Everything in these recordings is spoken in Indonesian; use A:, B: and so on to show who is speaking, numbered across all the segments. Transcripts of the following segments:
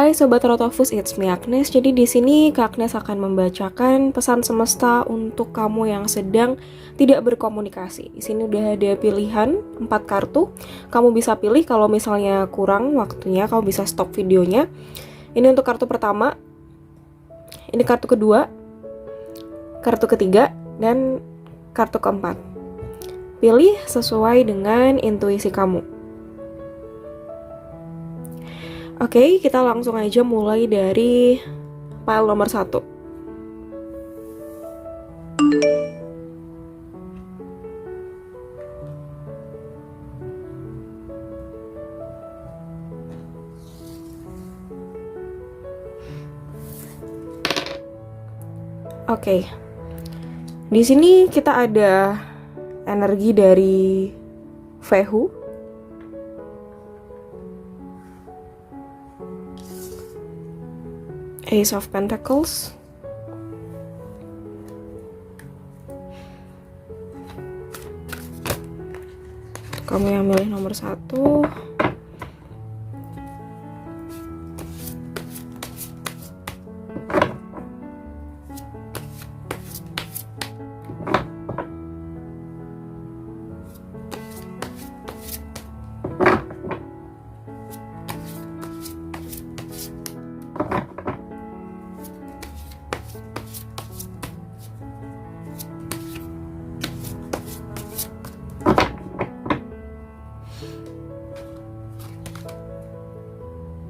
A: Hai Sobat Rotofus, it's me Agnes. Jadi di sini Kak Agnes akan membacakan pesan semesta untuk kamu yang sedang tidak berkomunikasi. Di sini udah ada pilihan 4 kartu. Kamu bisa pilih, kalau misalnya kurang waktunya, kamu bisa stop videonya. Ini untuk kartu pertama. Ini kartu kedua, kartu ketiga, dan kartu keempat. Pilih sesuai dengan intuisi kamu. Oke, kita langsung aja mulai dari file nomor 1. Oke. Di sini kita ada energi dari Vehu. Ace of Pentacles, kamu yang milih nomor 1.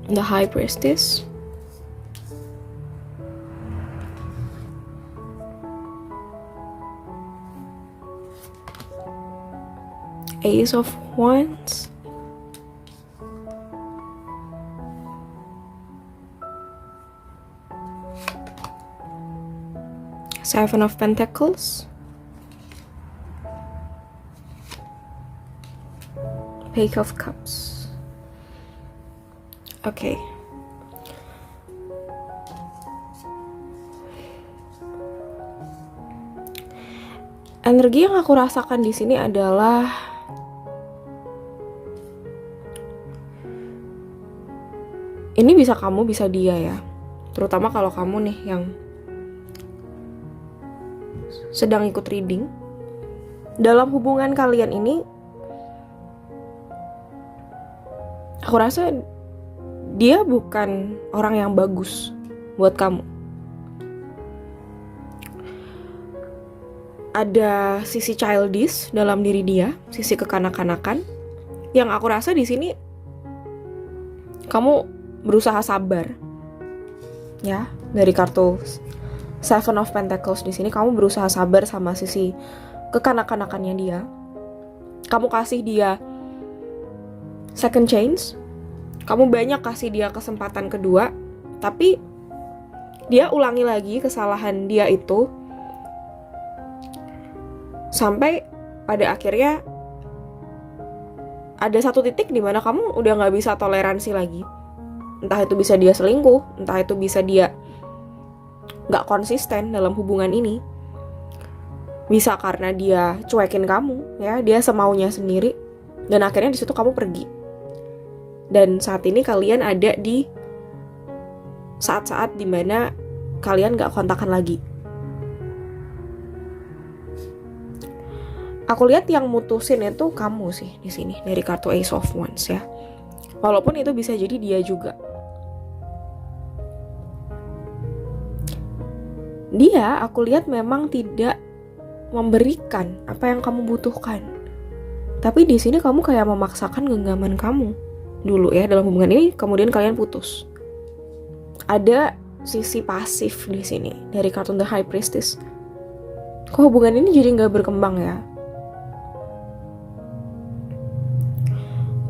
A: The High Priestess, Ace of Wands, Seven of Pentacles, Page of Cups. Oke. Energi yang aku rasakan di sini adalah ini bisa kamu, bisa dia ya. Terutama kalau kamu nih yang sedang ikut reading. Dalam hubungan kalian ini, aku rasa dia bukan orang yang bagus buat kamu. Ada sisi childish dalam diri dia, sisi kekanak-kanakan, yang aku rasa di sini kamu berusaha sabar. Ya, dari kartu Seven of Pentacles di sini kamu berusaha sabar sama sisi kekanak-kanakannya dia. Kamu kasih dia second chance. Kamu banyak kasih dia kesempatan kedua, tapi dia ulangi lagi kesalahan dia itu sampai pada akhirnya ada satu titik di mana kamu udah nggak bisa toleransi lagi. Entah itu bisa dia selingkuh, entah itu bisa dia nggak konsisten dalam hubungan ini. Bisa karena dia cuekin kamu, ya, dia semaunya sendiri, dan akhirnya di situ kamu pergi. Dan saat ini kalian ada di saat-saat dimana kalian gak kontakan lagi. Aku lihat yang mutusin itu kamu sih di sini dari kartu Ace of Wands ya. Walaupun itu bisa jadi dia juga. Dia, aku lihat memang tidak memberikan apa yang kamu butuhkan. Tapi di sini kamu kayak memaksakan genggaman kamu dulu ya dalam hubungan ini, kemudian kalian putus. Ada sisi pasif di sini dari kartu The High Priestess. Kok hubungan ini jadi nggak berkembang ya?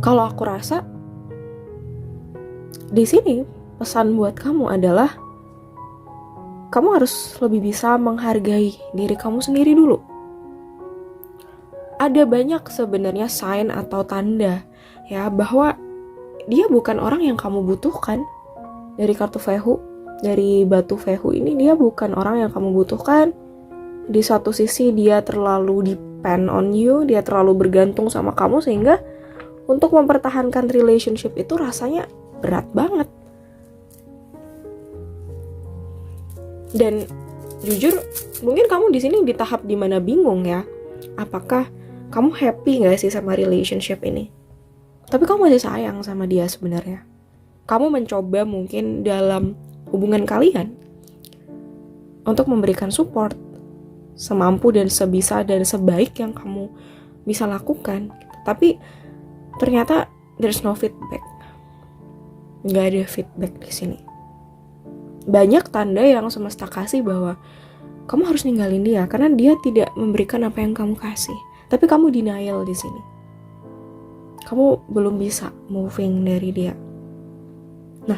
A: Kalau aku rasa di sini pesan buat kamu adalah kamu harus lebih bisa menghargai diri kamu sendiri dulu. Ada banyak sebenarnya sign atau tanda ya bahwa dia bukan orang yang kamu butuhkan. Dari kartu Vehu, dari batu Vehu ini, dia bukan orang yang kamu butuhkan. Di satu sisi dia terlalu depend on you, dia terlalu bergantung sama kamu, sehingga untuk mempertahankan relationship itu rasanya berat banget. Dan jujur, mungkin kamu di sini di tahap dimana bingung ya. Apakah kamu happy nggak sih sama relationship ini? Tapi kamu masih sayang sama dia sebenarnya. Kamu mencoba mungkin dalam hubungan kalian untuk memberikan support semampu dan sebisa dan sebaik yang kamu bisa lakukan. Tapi ternyata there's no feedback. Nggak ada feedback di sini. Banyak tanda yang semesta kasih bahwa kamu harus ninggalin dia karena dia tidak memberikan apa yang kamu kasih. Tapi kamu denial di sini. Kamu belum bisa moving dari dia. Nah,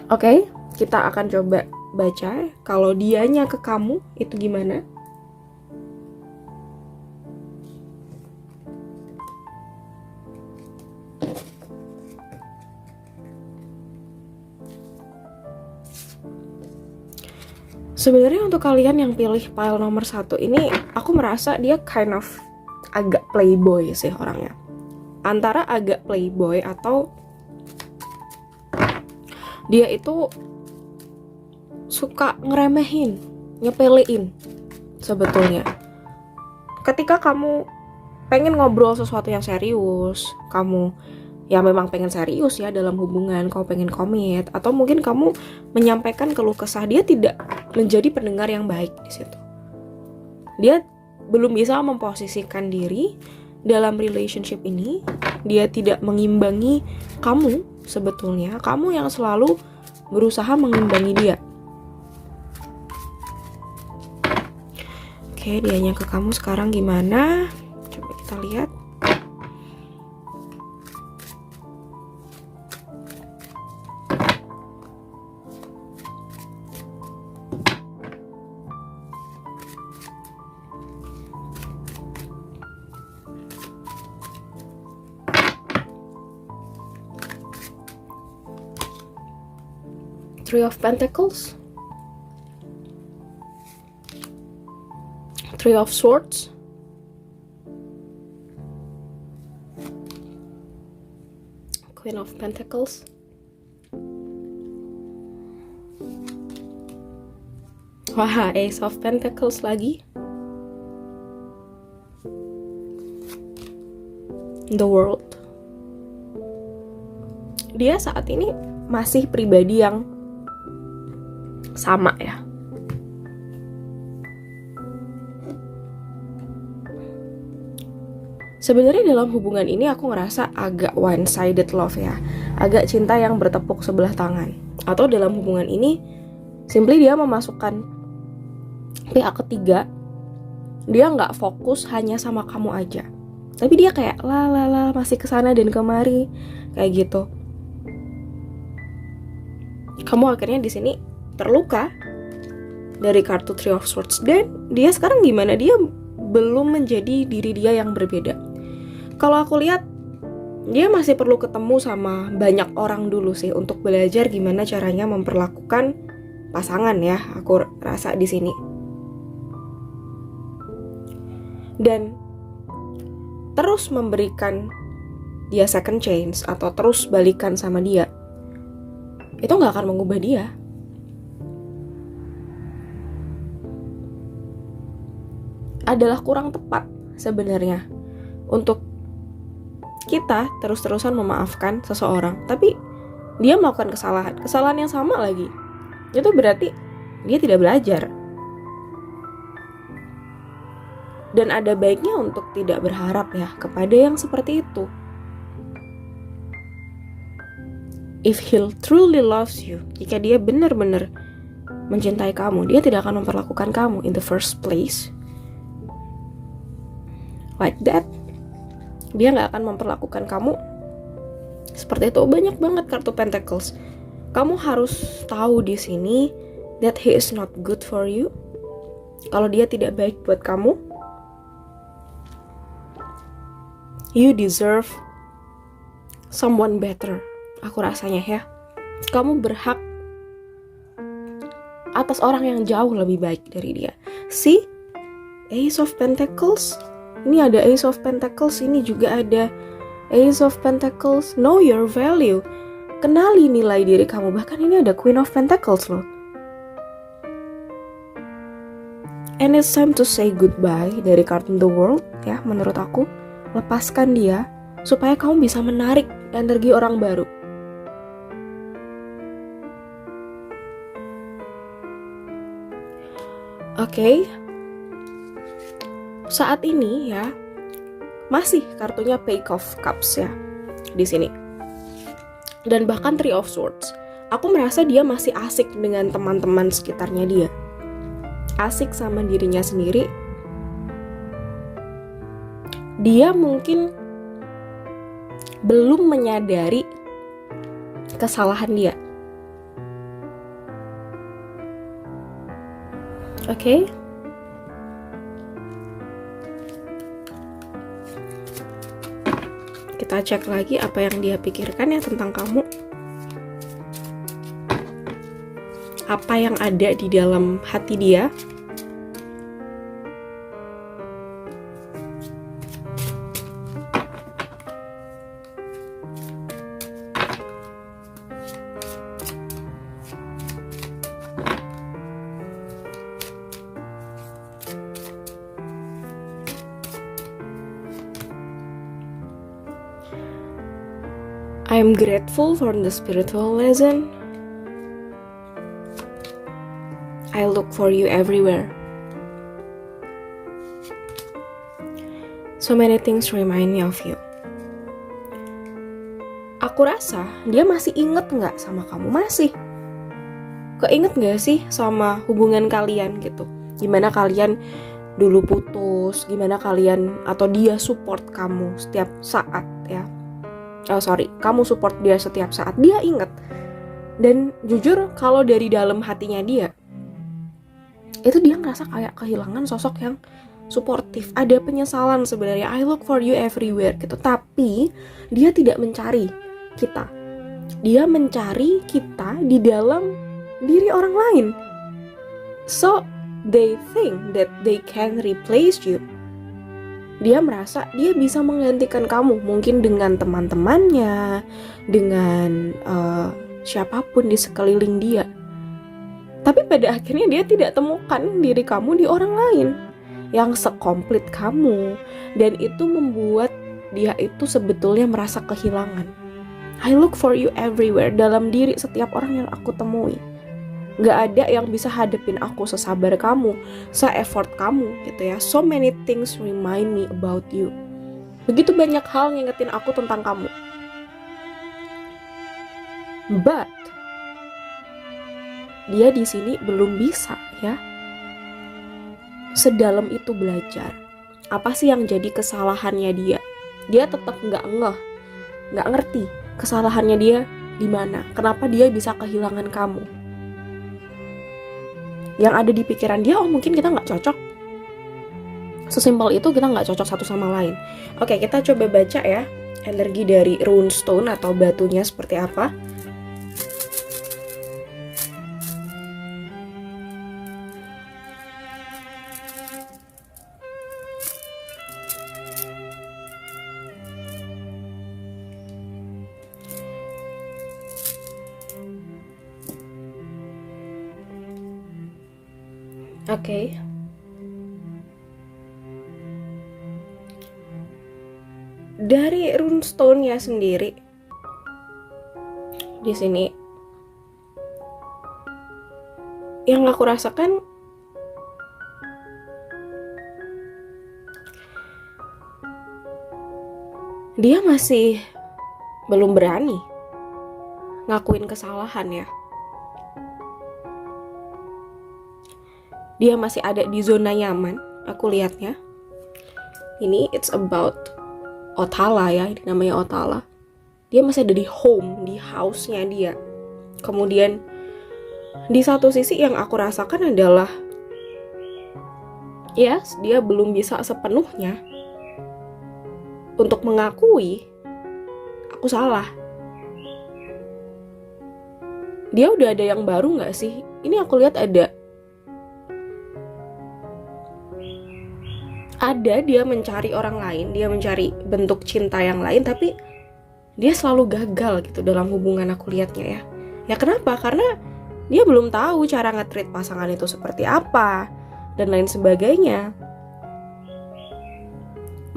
A: oke, kita akan coba baca kalau dianya ke kamu itu gimana. Sebenarnya untuk kalian yang pilih pile nomor 1 ini, aku merasa dia kind of agak playboy sih orangnya. Antara agak playboy atau dia itu suka ngeremehin, nyepelein sebetulnya. Ketika kamu pengen ngobrol sesuatu yang serius, kamu ya memang pengen serius ya dalam hubungan, kamu pengen komit, atau mungkin kamu menyampaikan keluh kesah, dia tidak menjadi pendengar yang baik di situ. Dia belum bisa memposisikan diri dalam relationship ini. Dia tidak mengimbangi kamu sebetulnya. Kamu yang selalu berusaha mengimbangi dia. Oke, dianya ke kamu sekarang gimana? Coba kita lihat. Three of Pentacles, Three of Swords, Queen of Pentacles, wah, Ace of Pentacles lagi, The World. Dia saat ini masih pribadi yang sama ya. Sebenarnya dalam hubungan ini aku ngerasa agak one-sided love ya. Agak cinta yang bertepuk sebelah tangan. Atau dalam hubungan ini simply dia memasukkan pihak ketiga. Dia nggak fokus hanya sama kamu aja. Tapi dia kayak la masih kesana dan kemari kayak gitu. Kamu akhirnya di sini terluka dari kartu Three of Swords, dan dia sekarang gimana? Dia belum menjadi diri dia yang berbeda. Kalau aku lihat, dia masih perlu ketemu sama banyak orang dulu sih untuk belajar gimana caranya memperlakukan pasangan ya. Aku rasa di sini. Dan terus memberikan dia second chance atau terus balikan sama dia, itu nggak akan mengubah dia. Adalah kurang tepat sebenarnya untuk kita terus-terusan memaafkan seseorang, tapi dia melakukan kesalahan yang sama lagi. Itu berarti dia tidak belajar. Dan ada baiknya untuk tidak berharap ya kepada yang seperti itu. If he truly loves you, jika dia benar-benar mencintai kamu, dia tidak akan memperlakukan kamu in the first place like that. Dia gak akan memperlakukan kamu seperti itu. Banyak banget kartu Pentacles. Kamu harus tahu di sini that he is not good for you. Kalau dia tidak baik buat kamu, you deserve someone better. Aku rasanya ya, kamu berhak atas orang yang jauh lebih baik dari dia. See, Ace of Pentacles. Ini ada Ace of Pentacles, ini juga ada Ace of Pentacles. Know your value. kenali nilai diri kamu. Bahkan ini ada Queen of Pentacles loh. And it's time to say goodbye dari kartu The World ya, menurut aku. Lepaskan dia supaya kamu bisa menarik energi orang baru. Oke. Saat ini ya masih kartunya Page of Cups ya di sini. Dan bahkan Three of Swords. Aku merasa dia masih asik dengan teman-teman sekitarnya dia. Asik sama dirinya sendiri. Dia mungkin belum menyadari kesalahan dia. Oke. Kita cek lagi apa yang dia pikirkan ya tentang kamu. Apa yang ada di dalam hati dia. I'm grateful for the spiritual lesson. I look for you everywhere. So many things remind me of you. Aku rasa dia masih inget gak sama kamu? Masih. Keinget gak sih sama hubungan kalian gitu? Gimana kalian dulu putus? Gimana kalian atau dia support kamu setiap saat ya? Kamu support dia setiap saat. Dia inget. Dan jujur kalau dari dalam hatinya dia, itu dia ngerasa kayak kehilangan sosok yang suportif. Ada penyesalan sebenarnya. I look for you everywhere gitu. Tapi dia tidak mencari kita. Dia mencari kita di dalam diri orang lain. So they think that they can replace you. Dia merasa dia bisa menggantikan kamu, mungkin dengan teman-temannya, dengan siapapun di sekeliling dia. Tapi pada akhirnya dia tidak temukan diri kamu di orang lain yang sekomplit kamu. Dan itu membuat dia itu sebetulnya merasa kehilangan. I look for you everywhere, dalam diri setiap orang yang aku temui. Gak ada yang bisa hadepin aku sesabar kamu, se-effort kamu gitu ya. So many things remind me about you. Begitu banyak hal ngingetin aku tentang kamu. But dia di sini belum bisa ya sedalam itu belajar. Apa sih yang jadi kesalahannya dia? Dia tetap nggak ngerti kesalahannya dia di mana. Kenapa dia bisa kehilangan kamu? Yang ada di pikiran dia, oh mungkin kita nggak cocok. Sesimpel itu, kita nggak cocok satu sama lain. Oke, kita coba baca ya energi dari runestone atau batunya seperti apa. Oke. Dari runestone-nya sendiri di sini yang aku rasakan dia masih belum berani ngakuin kesalahan ya. Dia masih ada di zona nyaman, aku lihatnya. Ini it's about Othala ya, ini namanya Othala. Dia masih ada di home, di house-nya dia. Kemudian di satu sisi yang aku rasakan adalah yes, dia belum bisa sepenuhnya untuk mengakui aku salah. Dia udah ada yang baru gak sih? Ini aku lihat ada dia mencari orang lain, dia mencari bentuk cinta yang lain, tapi dia selalu gagal gitu dalam hubungan aku lihatnya ya. Ya kenapa? Karena dia belum tahu cara nge-treat pasangan itu seperti apa dan lain sebagainya.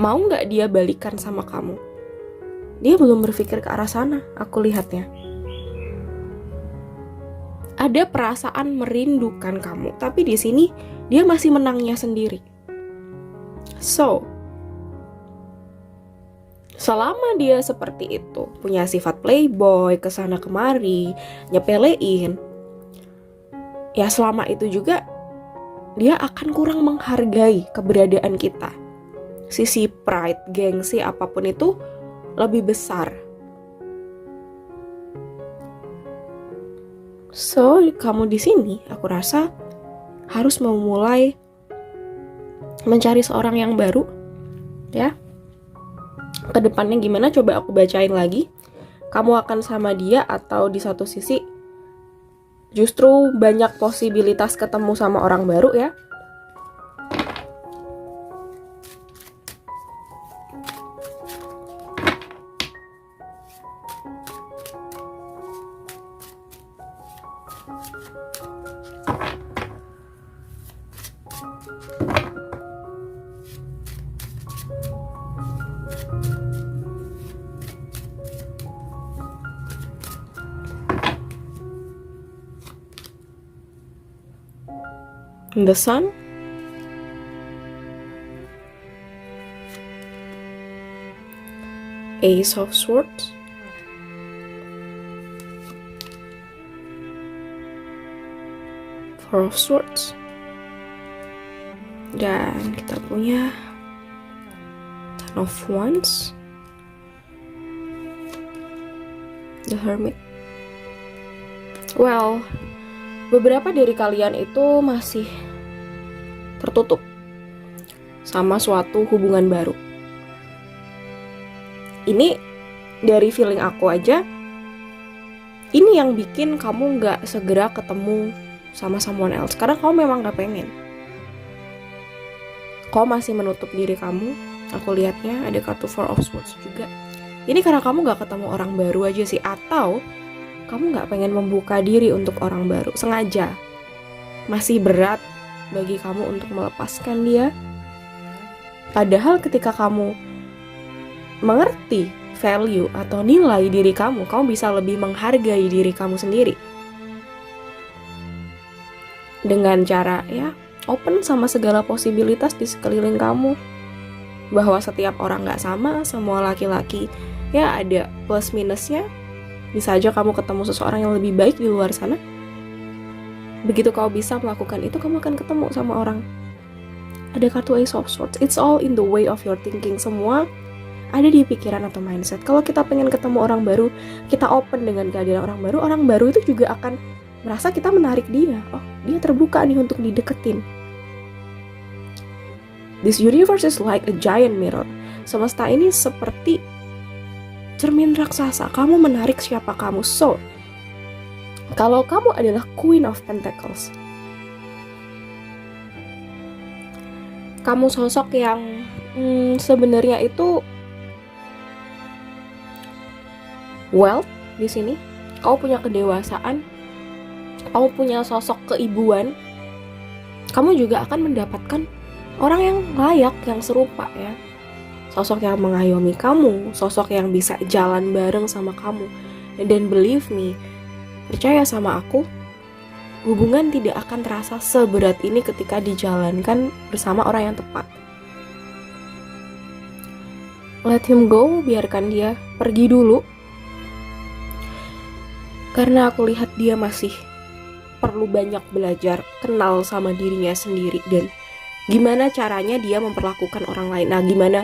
A: Mau nggak dia balikan sama kamu? Dia belum berpikir ke arah sana, aku lihatnya. Ada perasaan merindukan kamu, tapi di sini dia masih menangnya sendiri. So, selama dia seperti itu, punya sifat playboy, kesana kemari, nyepelein, ya selama itu juga dia akan kurang menghargai keberadaan kita. Sisi pride, gengsi, apapun itu lebih besar. So, kamu di sini aku rasa harus memulai mencari seorang yang baru, ya. Kedepannya gimana? Coba aku bacain lagi. Kamu akan sama dia atau di satu sisi justru banyak posibilitas ketemu sama orang baru ya. The Sun, Ace of Swords, Four of Swords, dan kita punya Ten of Wands, The Hermit. Well, beberapa dari kalian itu masih tertutup sama suatu hubungan baru. Ini dari feeling aku aja, ini yang bikin kamu gak segera ketemu sama someone else, karena kamu memang gak pengen. Kamu masih menutup diri kamu. Aku lihatnya ada kartu Four of Swords juga. Ini karena kamu gak ketemu orang baru aja sih, atau kamu gak pengen membuka diri untuk orang baru sengaja. Masih berat bagi kamu untuk melepaskan dia. Padahal ketika kamu mengerti value atau nilai diri kamu bisa lebih menghargai diri kamu sendiri. Dengan cara ya open sama segala posibilitas di sekeliling kamu. Bahwa setiap orang gak sama, semua laki-laki ya ada plus minusnya. Bisa aja kamu ketemu seseorang yang lebih baik di luar sana. Begitu kau bisa melakukan itu, kamu akan ketemu sama orang. Ada kartu Ace of Swords. It's all in the way of your thinking. Semua ada di pikiran atau mindset. Kalau kita pengen ketemu orang baru, kita open dengan kehadiran orang baru itu juga akan merasa kita menarik dia. Oh, dia terbuka nih untuk dideketin. This universe is like a giant mirror. Semesta ini seperti cermin raksasa. Kamu menarik siapa kamu. So, kalau kamu adalah Queen of Pentacles, kamu sosok yang sebenarnya itu wealth di sini. Kau punya kedewasaan, kau punya sosok keibuan. Kamu juga akan mendapatkan orang yang layak, yang serupa ya. Sosok yang mengayomi kamu, sosok yang bisa jalan bareng sama kamu. Dan believe me, percaya sama aku, hubungan tidak akan terasa seberat ini ketika dijalankan bersama orang yang tepat. Let him go, biarkan dia pergi dulu. Karena aku lihat dia masih perlu banyak belajar, kenal sama dirinya sendiri dan gimana caranya dia memperlakukan orang lain. Nah, gimana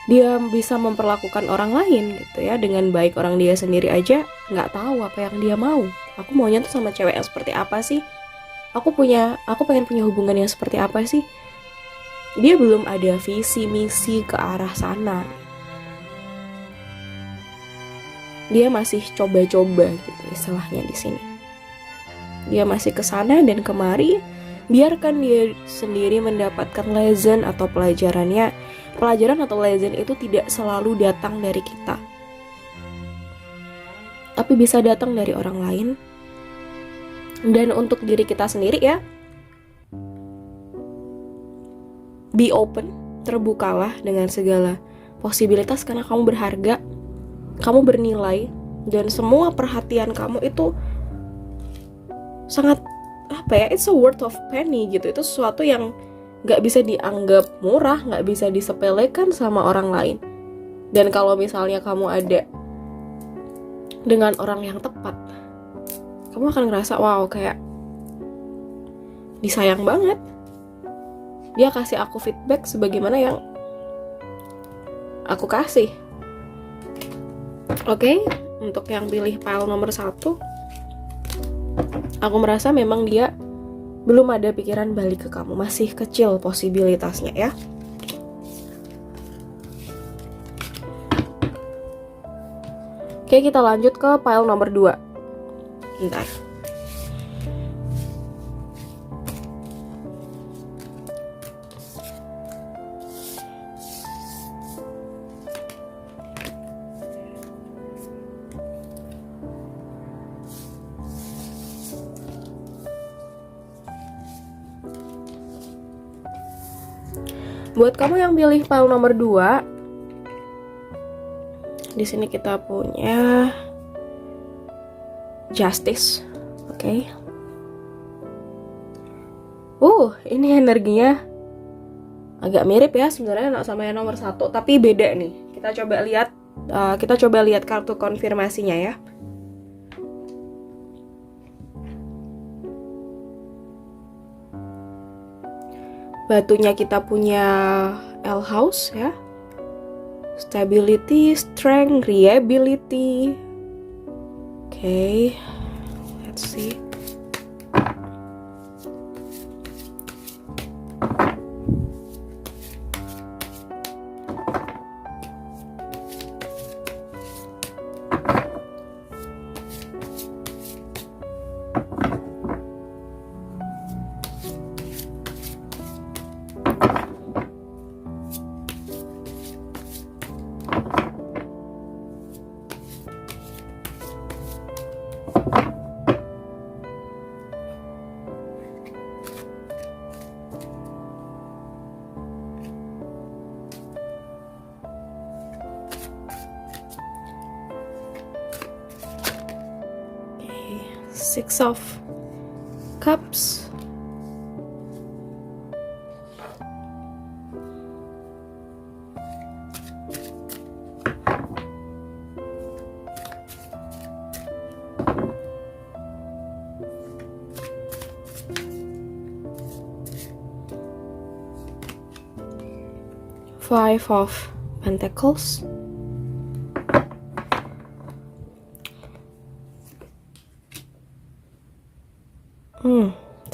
A: dia bisa memperlakukan orang lain gitu ya dengan baik. Orang dia sendiri aja nggak tahu apa yang dia mau. Aku maunya tuh sama cewek yang seperti apa sih? Aku pengen punya hubungan yang seperti apa sih? Dia belum ada visi misi ke arah sana. Dia masih coba-coba gitu istilahnya di sini. Dia masih kesana dan kemari. Biarkan dia sendiri mendapatkan lesson atau pelajarannya. Pelajaran atau lesson itu tidak selalu datang dari kita. tapi bisa datang dari orang lain. Dan untuk diri kita sendiri ya, be open, terbukalah dengan segala posibilitas karena kamu berharga, kamu bernilai, dan semua perhatian kamu itu sangat it's a worth of penny gitu. Itu sesuatu yang gak bisa dianggap murah, gak bisa disepelekan sama orang lain. Dan kalau misalnya kamu ada dengan orang yang tepat, kamu akan ngerasa wow, kayak disayang banget. Dia kasih aku feedback sebagaimana yang aku kasih. Oke, untuk yang pilih pile nomor 1, aku merasa memang dia belum ada pikiran balik ke kamu, masih kecil posibilitasnya ya. Oke, kita lanjut ke pile nomor 2. Bentar. Buat kamu yang pilih pile nomor 2, di sini kita punya Justice. Oke. Ini energinya agak mirip ya sebenarnya sama yang nomor 1, tapi beda nih. Kita coba lihat kartu konfirmasinya ya. Batunya kita punya L house ya. Stability, strength, reliability. Okay, let's see. Six of Cups. Five of Pentacles.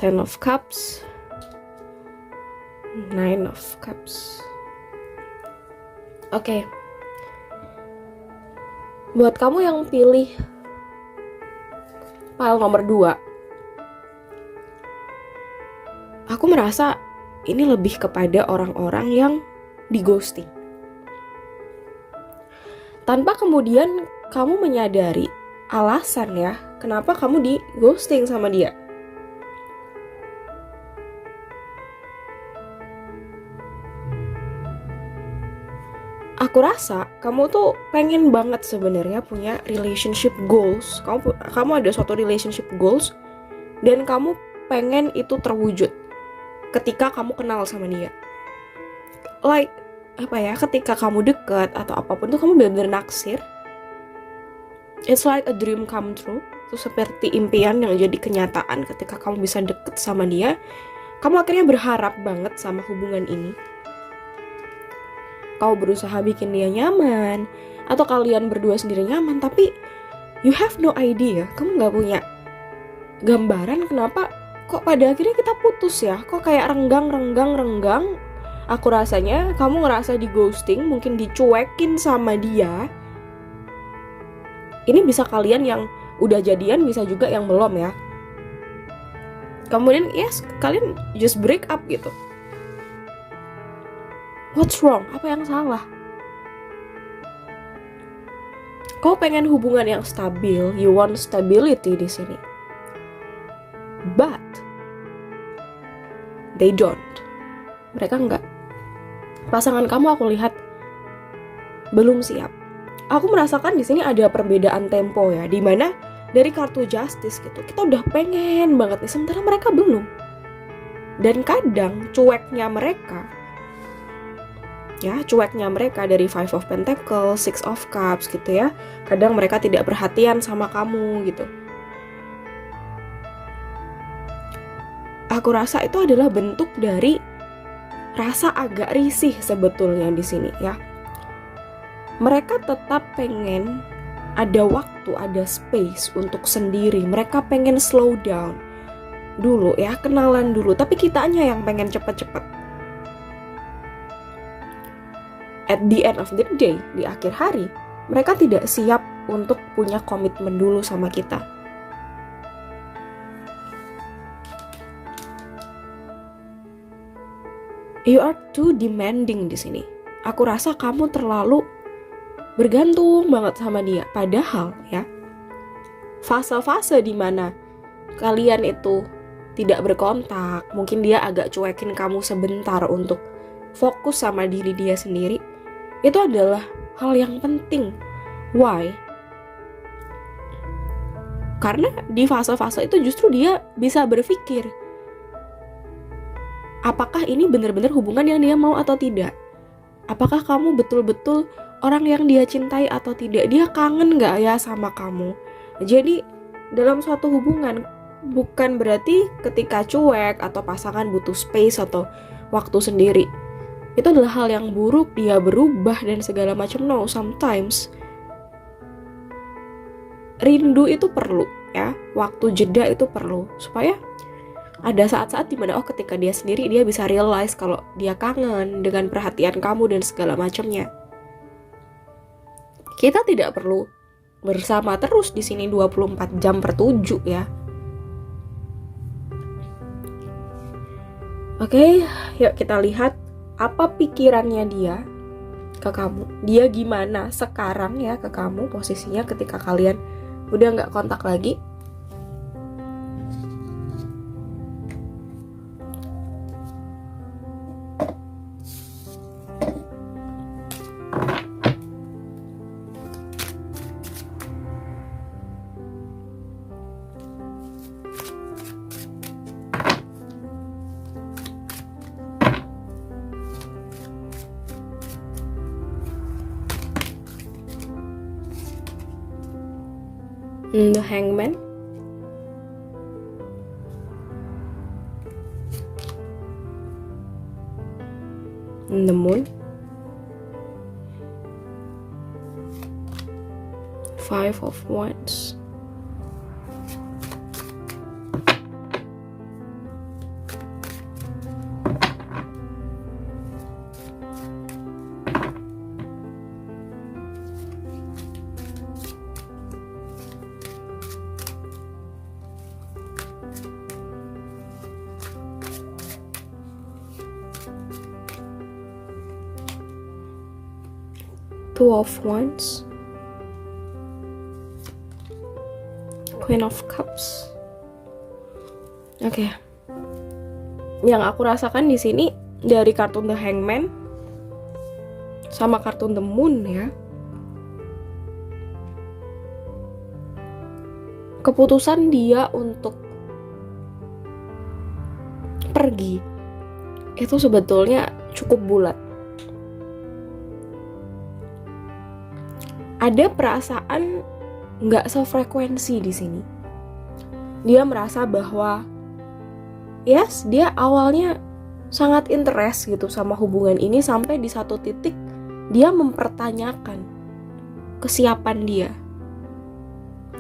A: Ten of Cups, Nine of Cups. Oke. Buat kamu yang pilih pile nomor 2, aku merasa ini lebih kepada orang-orang yang di ghosting. Tanpa kemudian kamu menyadari alasan ya, kenapa kamu di ghosting sama dia. Aku rasa kamu tuh pengen banget sebenarnya punya relationship goals. Kamu ada suatu relationship goals dan kamu pengen itu terwujud ketika kamu kenal sama dia. Like ketika kamu deket atau apapun tuh kamu benar-benar naksir. It's like a dream come true. Itu seperti impian yang jadi kenyataan ketika kamu bisa deket sama dia. Kamu akhirnya berharap banget sama hubungan ini. Kau berusaha bikin dia nyaman, atau kalian berdua sendiri nyaman, tapi you have no idea, kamu gak punya gambaran kenapa kok pada akhirnya kita putus ya, kok kayak renggang. Aku rasanya kamu ngerasa di ghosting, mungkin dicuekin sama dia. Ini bisa kalian yang udah jadian, bisa juga yang belum ya. Kemudian kalian just break up gitu. What's wrong? Apa yang salah? Kau pengen hubungan yang stabil, you want stability di sini. But they don't. Mereka enggak. Pasangan kamu aku lihat belum siap. Aku merasakan di sini ada perbedaan tempo ya, dimana dari kartu justice gitu, kita udah pengen banget nih, sementara mereka belum. Dan kadang cueknya mereka dari Five of Pentacles, Six of Cups gitu ya, kadang mereka tidak perhatian sama kamu gitu. Aku rasa itu adalah bentuk dari rasa agak risih sebetulnya di sini ya. Mereka tetap pengen ada waktu, ada space untuk sendiri. Mereka pengen slow down dulu ya, kenalan dulu. Tapi kitanya yang pengen cepet-cepet. At the end of the day, di akhir hari, mereka tidak siap untuk punya komitmen dulu sama kita. You are too demanding di sini. Aku rasa kamu terlalu bergantung banget sama dia. Padahal ya, fase-fase dimana kalian itu tidak berkontak, mungkin dia agak cuekin kamu sebentar untuk fokus sama diri dia sendiri, itu adalah hal yang penting. Why? Karena di fase-fase itu justru dia bisa berpikir, apakah ini benar-benar hubungan yang dia mau atau tidak? Apakah kamu betul-betul orang yang dia cintai atau tidak? Dia kangen gak ya sama kamu? Jadi dalam suatu hubungan, bukan berarti ketika cuek atau pasangan butuh space atau waktu sendiri, itu adalah hal yang buruk, dia berubah dan segala macam. No, sometimes rindu itu perlu ya, waktu jeda itu perlu, supaya ada saat-saat dimana ketika dia sendiri, dia bisa realize kalau dia kangen dengan perhatian kamu dan segala macamnya. Kita tidak perlu bersama terus di sini 24 jam per 7 ya. Oke, yuk kita lihat apa pikirannya dia ke kamu. Dia gimana sekarang ya ke kamu, posisinya ketika kalian udah gak kontak lagi. The Hangman, the Moon, Five of Wands, Two of Wands, Queen of Cups. Oke. Yang aku rasakan di sini dari kartu The Hangman sama kartu The Moon ya. Keputusan dia untuk pergi itu sebetulnya cukup bulat. Ada perasaan nggak sefrekuensi di sini. Dia merasa bahwa yes, dia awalnya sangat interest gitu sama hubungan ini, sampai di satu titik dia mempertanyakan kesiapan dia.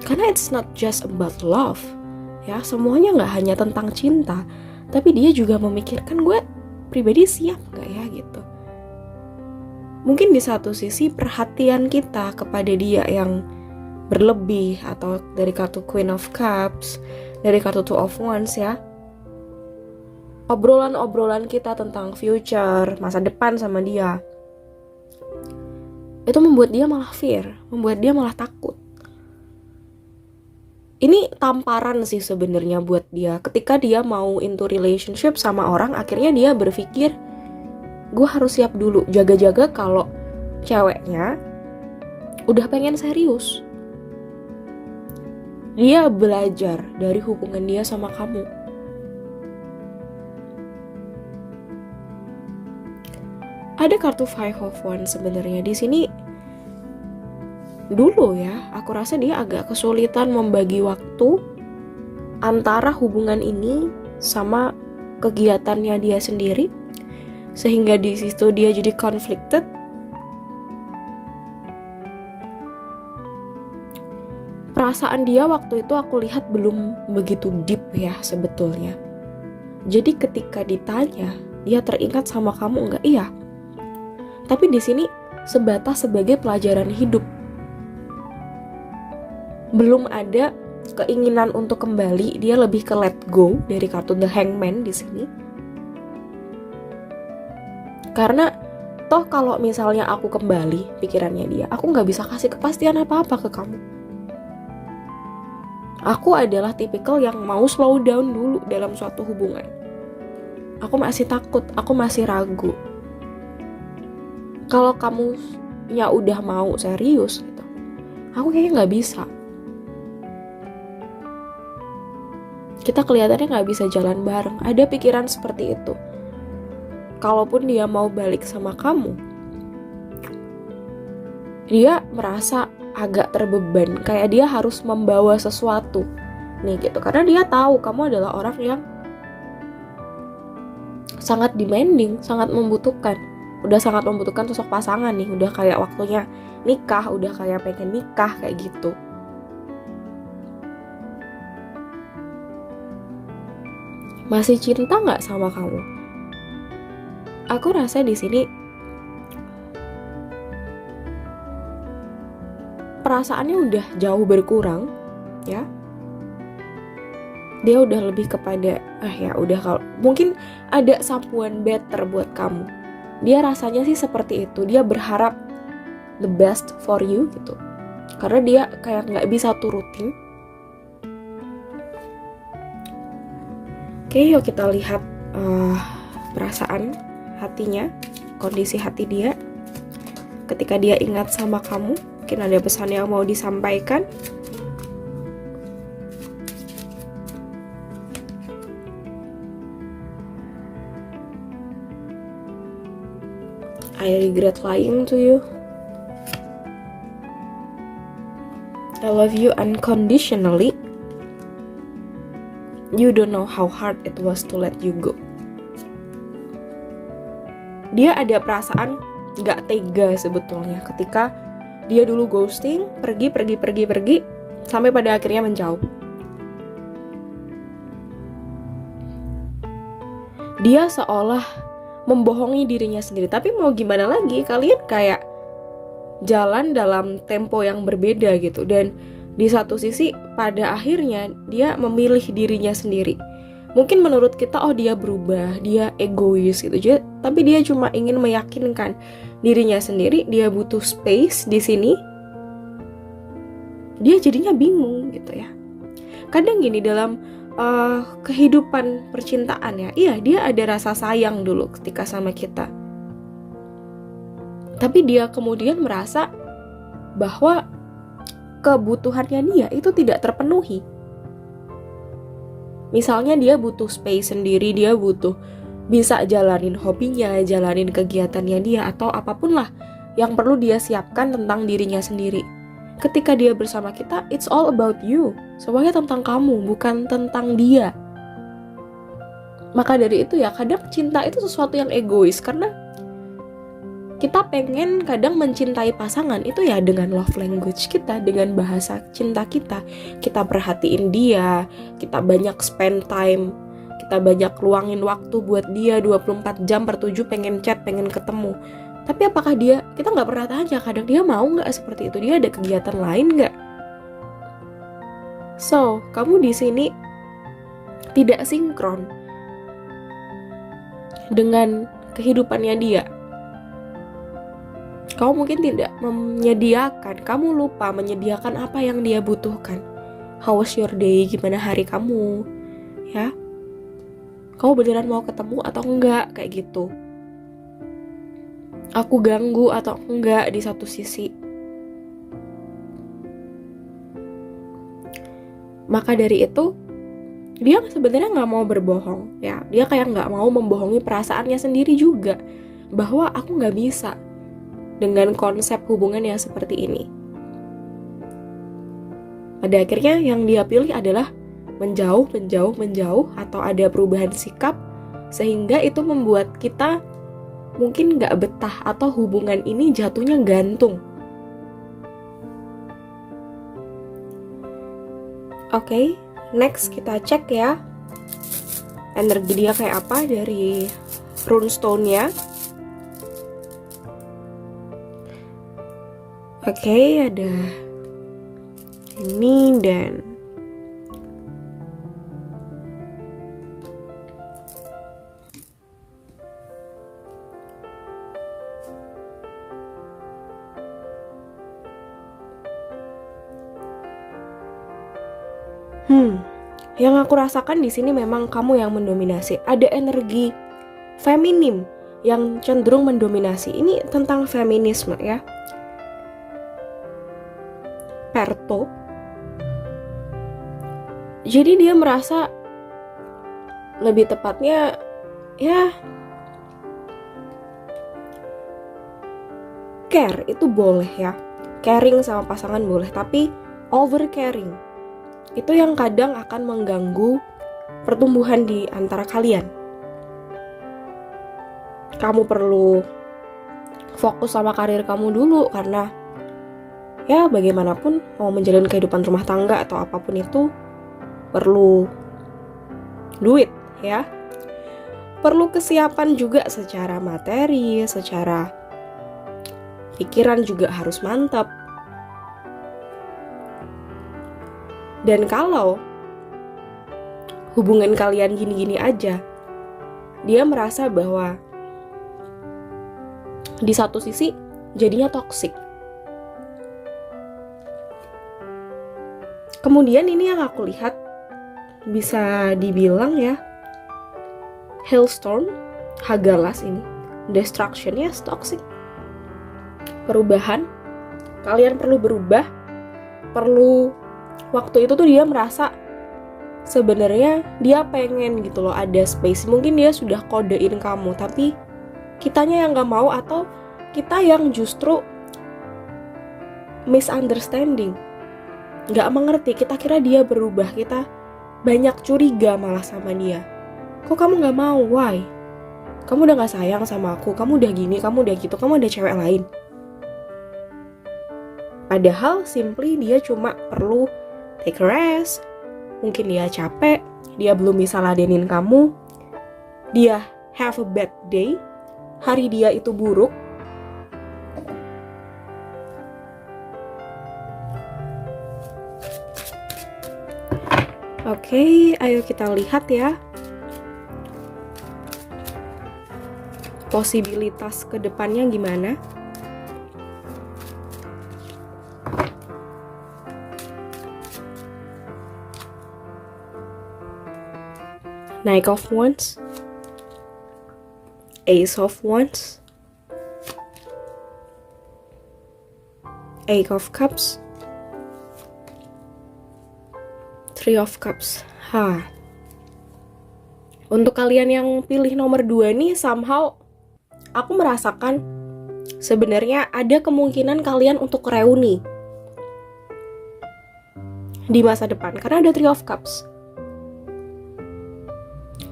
A: Karena it's not just about love ya, semuanya nggak hanya tentang cinta, tapi dia juga memikirkan, gue pribadi siap nggak ya gitu. Mungkin di satu sisi perhatian kita kepada dia yang berlebih, atau dari kartu Queen of Cups, dari kartu Two of Wands ya, obrolan-obrolan kita tentang future, masa depan sama dia, itu membuat dia malah fear, membuat dia malah takut. Ini tamparan sih sebenarnya buat dia. Ketika dia mau into relationship sama orang, akhirnya dia berpikir, gue harus siap dulu, jaga-jaga kalau ceweknya udah pengen serius. Dia belajar dari hubungan dia sama kamu. Ada kartu Five of Wands sebenarnya di sini. Dulu ya, aku rasa dia agak kesulitan membagi waktu antara hubungan ini sama kegiatannya dia sendiri, sehingga di situ dia jadi conflicted. Perasaan dia waktu itu aku lihat belum begitu deep ya sebetulnya. Jadi ketika ditanya, dia teringat sama kamu enggak? Iya. Tapi di sini sebatas sebagai pelajaran hidup. Belum ada keinginan untuk kembali, dia lebih ke let go dari kartu The Hangman di sini. Karena toh kalau misalnya aku kembali, pikirannya dia, aku nggak bisa kasih kepastian apa-apa ke kamu. Aku adalah tipikal yang mau slow down dulu dalam suatu hubungan. Aku masih takut, aku masih ragu. Kalau kamu ya udah mau serius gitu, aku kayaknya nggak bisa. Kita kelihatannya nggak bisa jalan bareng. Ada pikiran seperti itu. Kalaupun dia mau balik sama kamu, dia merasa agak terbeban, kayak dia harus membawa sesuatu nih gitu. Karena dia tahu kamu adalah orang yang sangat demanding, sangat membutuhkan. Udah sangat membutuhkan sosok pasangan nih. Udah kayak waktunya nikah, udah kayak pengen nikah kayak gitu. Masih cinta nggak sama kamu? Aku rasa di sini perasaannya udah jauh berkurang, ya. Dia udah lebih kepada, ya udah, kalau mungkin ada someone better buat kamu. Dia rasanya sih seperti itu. Dia berharap the best for you gitu. Karena dia kayak nggak bisa turutin. Oke, yuk kita lihat perasaan hatinya, kondisi hati dia ketika dia ingat sama kamu. Mungkin ada pesan yang mau disampaikan. I regret lying to you. I love you unconditionally. You don't know how hard it was to let you go. Dia ada perasaan gak tega sebetulnya ketika dia dulu ghosting, pergi, sampai pada akhirnya menjauh. Dia seolah membohongi dirinya sendiri. Tapi mau gimana lagi, kalian kayak jalan dalam tempo yang berbeda gitu. Dan di satu sisi pada akhirnya dia memilih dirinya sendiri. Mungkin menurut kita, oh dia berubah, dia egois gitu aja, tapi dia cuma ingin meyakinkan dirinya sendiri. Dia butuh space di sini. Dia jadinya bingung gitu ya. Kadang gini dalam kehidupan percintaan ya, iya dia ada rasa sayang dulu ketika sama kita. Tapi dia kemudian merasa bahwa kebutuhannya dia itu tidak terpenuhi. Misalnya dia butuh space sendiri, dia butuh bisa jalanin hobinya, jalanin kegiatannya dia, atau apapun lah yang perlu dia siapkan tentang dirinya sendiri. Ketika dia bersama kita, it's all about you. Semuanya tentang kamu, bukan tentang dia. Maka dari itu ya, kadang cinta itu sesuatu yang egois, karena kita pengen kadang mencintai pasangan itu ya dengan love language kita, dengan bahasa cinta kita. Kita perhatiin dia, kita banyak spend time, kita banyak luangin waktu buat dia 24 jam per 7 pengen chat, pengen ketemu. Tapi apakah kita nggak pernah tanya kadang dia mau nggak seperti itu, dia ada kegiatan lain nggak? So, kamu di sini tidak sinkron dengan kehidupannya dia. Kamu mungkin tidak menyediakan, kamu lupa menyediakan apa yang dia butuhkan. How was your day? Gimana hari kamu? Ya, kamu beneran mau ketemu atau enggak? Kayak gitu. Aku ganggu atau enggak di satu sisi. Maka dari itu, dia sebenarnya nggak mau berbohong. Ya, dia kayak nggak mau membohongi perasaannya sendiri juga. Bahwa aku nggak bisa dengan konsep hubungan yang seperti ini. Pada akhirnya yang dia pilih adalah menjauh atau ada perubahan sikap, sehingga itu membuat kita mungkin gak betah atau hubungan ini jatuhnya gantung. Oke, next kita cek ya energi dia kayak apa dari runestone-nya. Oke, ada ini dan yang aku rasakan di sini memang kamu yang mendominasi. Ada energi feminim yang cenderung mendominasi. Ini tentang feminisme ya. Perto. Jadi dia merasa lebih tepatnya ya care itu boleh ya. Caring sama pasangan boleh, tapi over caring itu yang kadang akan mengganggu pertumbuhan di antara kalian. Kamu perlu fokus sama karir kamu dulu, karena ya bagaimanapun mau menjalin kehidupan rumah tangga atau apapun itu perlu duit ya. Perlu kesiapan juga secara materi, secara pikiran juga harus mantap. Dan kalau hubungan kalian gini-gini aja, dia merasa bahwa di satu sisi jadinya toksik. Kemudian ini yang aku lihat bisa dibilang ya hailstorm, hagalas ini, destruction, yes, toxic. Perubahan, kalian perlu berubah, perlu waktu itu tuh dia merasa sebenarnya dia pengen gitu loh ada space. Mungkin dia sudah kodein kamu, tapi kitanya yang gak mau, atau kita yang justru misunderstanding, gak mengerti. Kita kira dia berubah, kita banyak curiga malah sama dia. Kok kamu gak mau? Why? Kamu udah gak sayang sama aku, kamu udah gini, kamu udah gitu, kamu ada cewek lain. Padahal simply dia cuma perlu take a rest. Mungkin dia capek, dia belum bisa ladenin kamu, dia have a bad day, hari dia itu buruk. Oke, ayo kita lihat ya posibilitas kedepannya gimana. Knight of Wands, Ace of Wands, Eight of Cups, Three of Cups. Untuk kalian yang pilih nomor 2 nih, somehow aku merasakan sebenarnya ada kemungkinan kalian untuk reuni di masa depan, karena ada Three of Cups.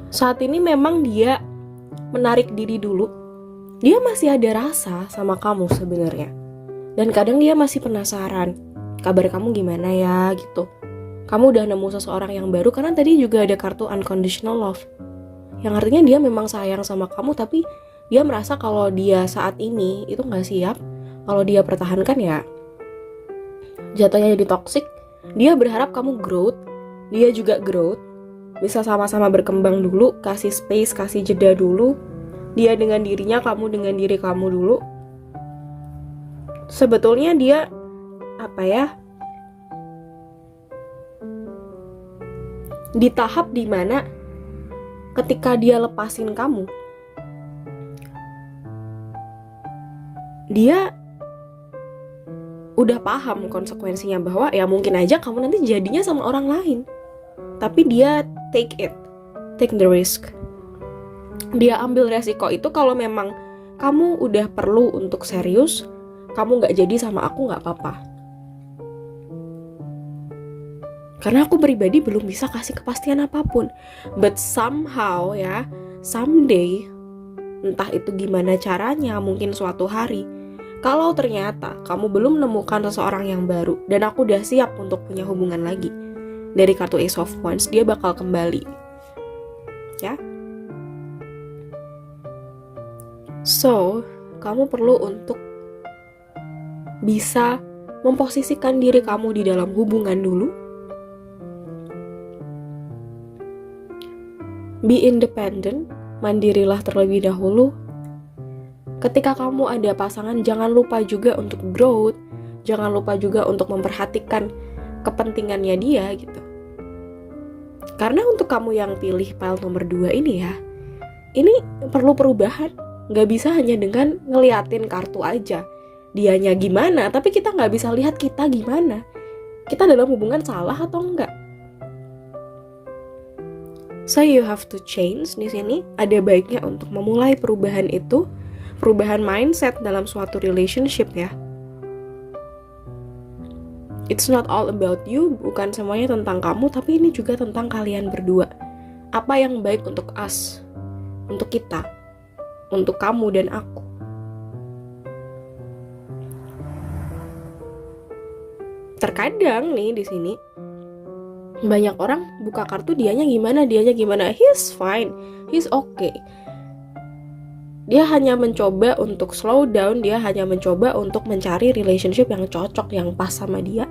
A: Saat ini memang dia menarik diri dulu. Dia masih ada rasa sama kamu sebenarnya. Dan kadang dia masih penasaran, kabar kamu gimana ya gitu. Kamu udah nemu seseorang yang baru, karena tadi juga ada kartu unconditional love. Yang artinya dia memang sayang sama kamu, tapi dia merasa kalau dia saat ini itu gak siap. Kalau dia pertahankan ya jatuhnya jadi toxic. Dia berharap kamu growth, dia juga growth, bisa sama-sama berkembang dulu, kasih space, kasih jeda dulu. Dia dengan dirinya, kamu dengan diri kamu dulu. sebetulnya dia di tahap dimana ketika dia lepasin kamu, dia udah paham konsekuensinya bahwa ya mungkin aja kamu nanti jadinya sama orang lain. Tapi dia take the risk. Dia ambil resiko itu kalau memang kamu udah perlu untuk serius, kamu gak jadi sama aku gak apa-apa. Karena aku pribadi belum bisa kasih kepastian apapun. But somehow ya, someday, entah itu gimana caranya, mungkin suatu hari, kalau ternyata kamu belum menemukan seseorang yang baru dan aku udah siap untuk punya hubungan lagi, dari kartu Ace of Wands, dia bakal kembali. Ya. So, kamu perlu untuk bisa memposisikan diri kamu di dalam hubungan dulu. Be independent, mandirilah terlebih dahulu. Ketika kamu ada pasangan, jangan lupa juga untuk growth, jangan lupa juga untuk memperhatikan kepentingannya dia gitu. Karena untuk kamu yang pilih pile nomor 2 ini ya, ini perlu perubahan. Gak bisa hanya dengan ngeliatin kartu aja. Dianya gimana, tapi kita gak bisa lihat kita gimana. Kita dalam hubungan salah atau enggak. So you have to change di sini. Ada baiknya untuk memulai perubahan itu. Perubahan mindset dalam suatu relationship ya. It's not all about you, bukan semuanya tentang kamu, tapi ini juga tentang kalian berdua. Apa yang baik untuk us, untuk kita, untuk kamu dan aku. Terkadang nih di sini banyak orang buka kartu dianya gimana, he's fine, he's okay. Dia hanya mencoba untuk slow down, dia hanya mencoba untuk mencari relationship yang cocok, yang pas sama dia.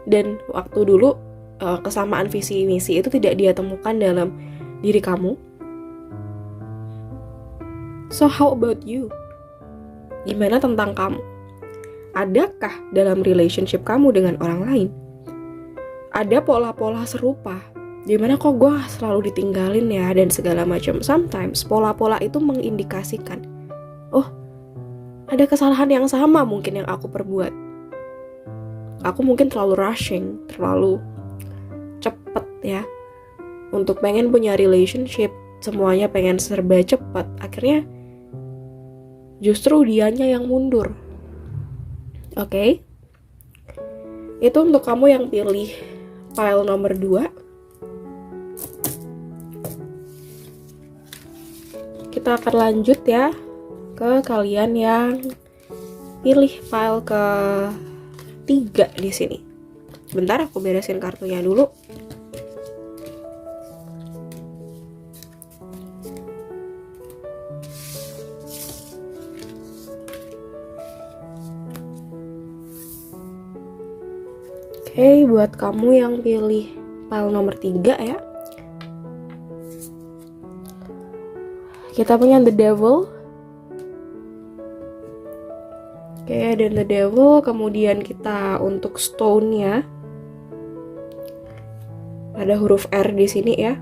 A: Dan waktu dulu kesamaan visi misi itu tidak dia temukan dalam diri kamu. So how about you? Gimana tentang kamu? Adakah dalam relationship kamu dengan orang lain ada pola-pola serupa? Gimana kok gue selalu ditinggalin ya dan segala macam. Sometimes pola-pola itu mengindikasikan, oh ada kesalahan yang sama mungkin yang aku perbuat. Aku mungkin terlalu rushing, terlalu cepet ya untuk pengen punya relationship, semuanya pengen serba cepet. Akhirnya justru dianya yang mundur. Oke? Itu untuk kamu yang pilih pile nomor 2. Kita akan lanjut ya ke kalian yang pilih file ke-3 di sini. Bentar aku beresin kartunya dulu. Oke, buat kamu yang pilih file nomor 3 ya. Kita punya The Devil. Oke, dan The Devil. Kemudian kita untuk stone-nya ada huruf R di sini ya.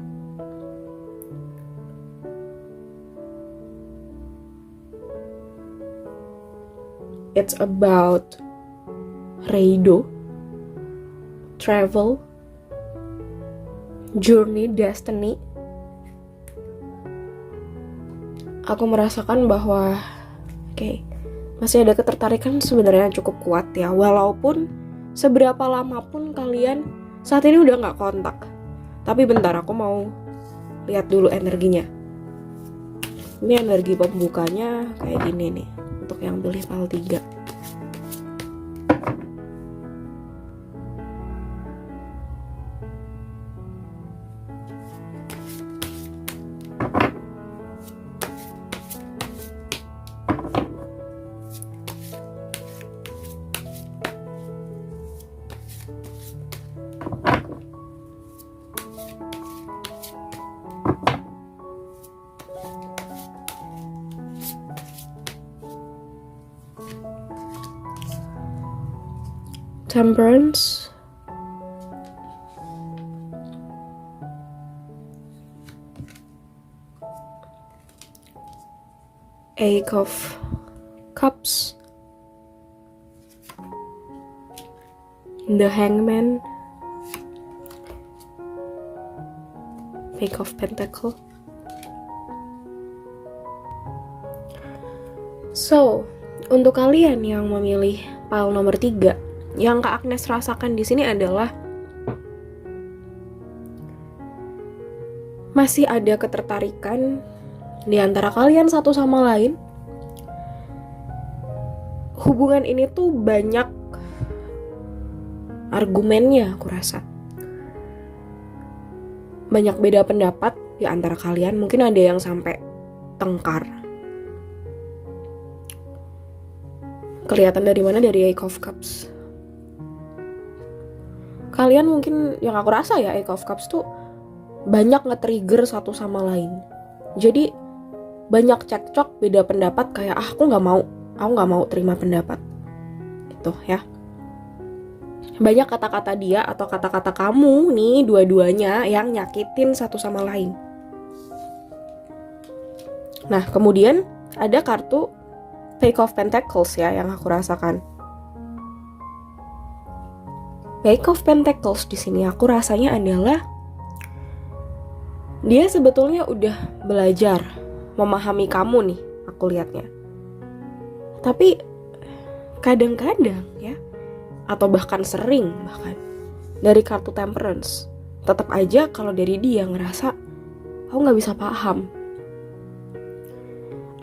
A: It's about Reido, travel, journey, destiny. Aku merasakan bahwa masih ada ketertarikan sebenarnya cukup kuat ya. Walaupun seberapa lama pun kalian saat ini udah gak kontak. Tapi bentar, aku mau lihat dulu energinya. Ini energi pembukanya kayak gini nih, untuk yang pilih file 3. Temperance, Eight of Cups, The Hangman, Page of Pentacle. So, untuk kalian yang memilih pile nomor 3, yang Kak Agnes rasakan di sini adalah masih ada ketertarikan di antara kalian satu sama lain. Hubungan ini tuh banyak argumennya, aku rasa. Banyak beda pendapat di antara kalian, mungkin ada yang sampai tengkar. Kelihatan dari mana? Dari Eight of Cups. Kalian mungkin, yang aku rasa ya, Eight of Cups tuh banyak nge-trigger satu sama lain. Jadi banyak cekcok, beda pendapat, kayak aku nggak mau terima pendapat gitu ya. Banyak kata-kata dia atau kata-kata kamu nih, dua-duanya yang nyakitin satu sama lain. Nah, kemudian ada kartu Page of Pentacles ya yang aku rasakan. Page of Pentacles di sini aku rasanya adalah dia sebetulnya udah belajar memahami kamu nih, aku lihatnya. Tapi kadang-kadang ya, atau bahkan sering bahkan dari kartu Temperance, tetap aja kalau dari dia ngerasa aku nggak bisa paham.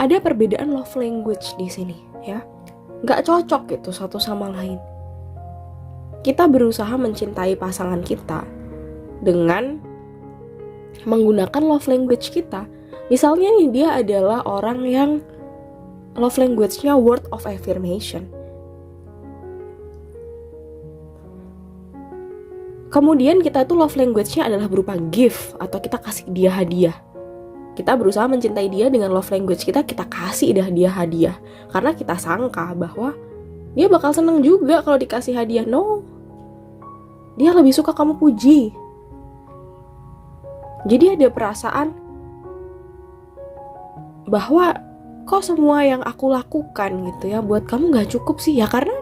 A: Ada perbedaan love language di sini ya, nggak cocok gitu satu sama lain. Kita berusaha mencintai pasangan kita dengan menggunakan love language kita. Misalnya nih, dia adalah orang yang love language-nya word of affirmation. Kemudian kita tuh love language-nya adalah berupa gift, atau kita kasih dia hadiah. Kita berusaha mencintai dia dengan love language kita kasih dia hadiah. Karena kita sangka bahwa dia bakal seneng juga kalau dikasih hadiah. No, dia lebih suka kamu puji. Jadi ada perasaan bahwa kok semua yang aku lakukan gitu ya buat kamu gak cukup sih ya, karena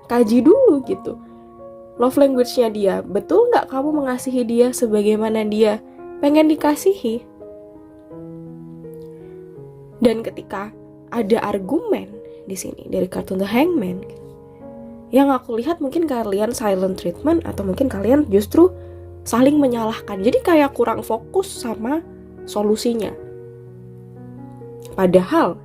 A: kaji dulu gitu love language-nya dia. Betul gak kamu mengasihi dia sebagaimana dia pengen dikasihi? Dan ketika ada argumen di sini dari kartu The Hangman, yang aku lihat mungkin kalian silent treatment, atau mungkin kalian justru saling menyalahkan. Jadi kayak kurang fokus sama solusinya. Padahal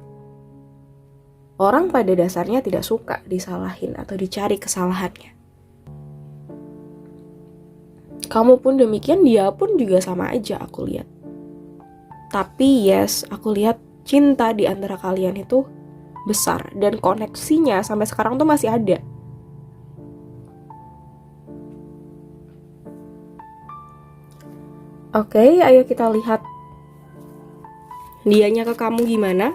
A: orang pada dasarnya tidak suka disalahin atau dicari kesalahannya. Kamu pun demikian, dia pun juga sama aja aku lihat. Tapi yes, aku lihat cinta di antara kalian itu besar dan koneksinya sampai sekarang tuh masih ada. Oke, ayo kita lihat dianya ke kamu gimana.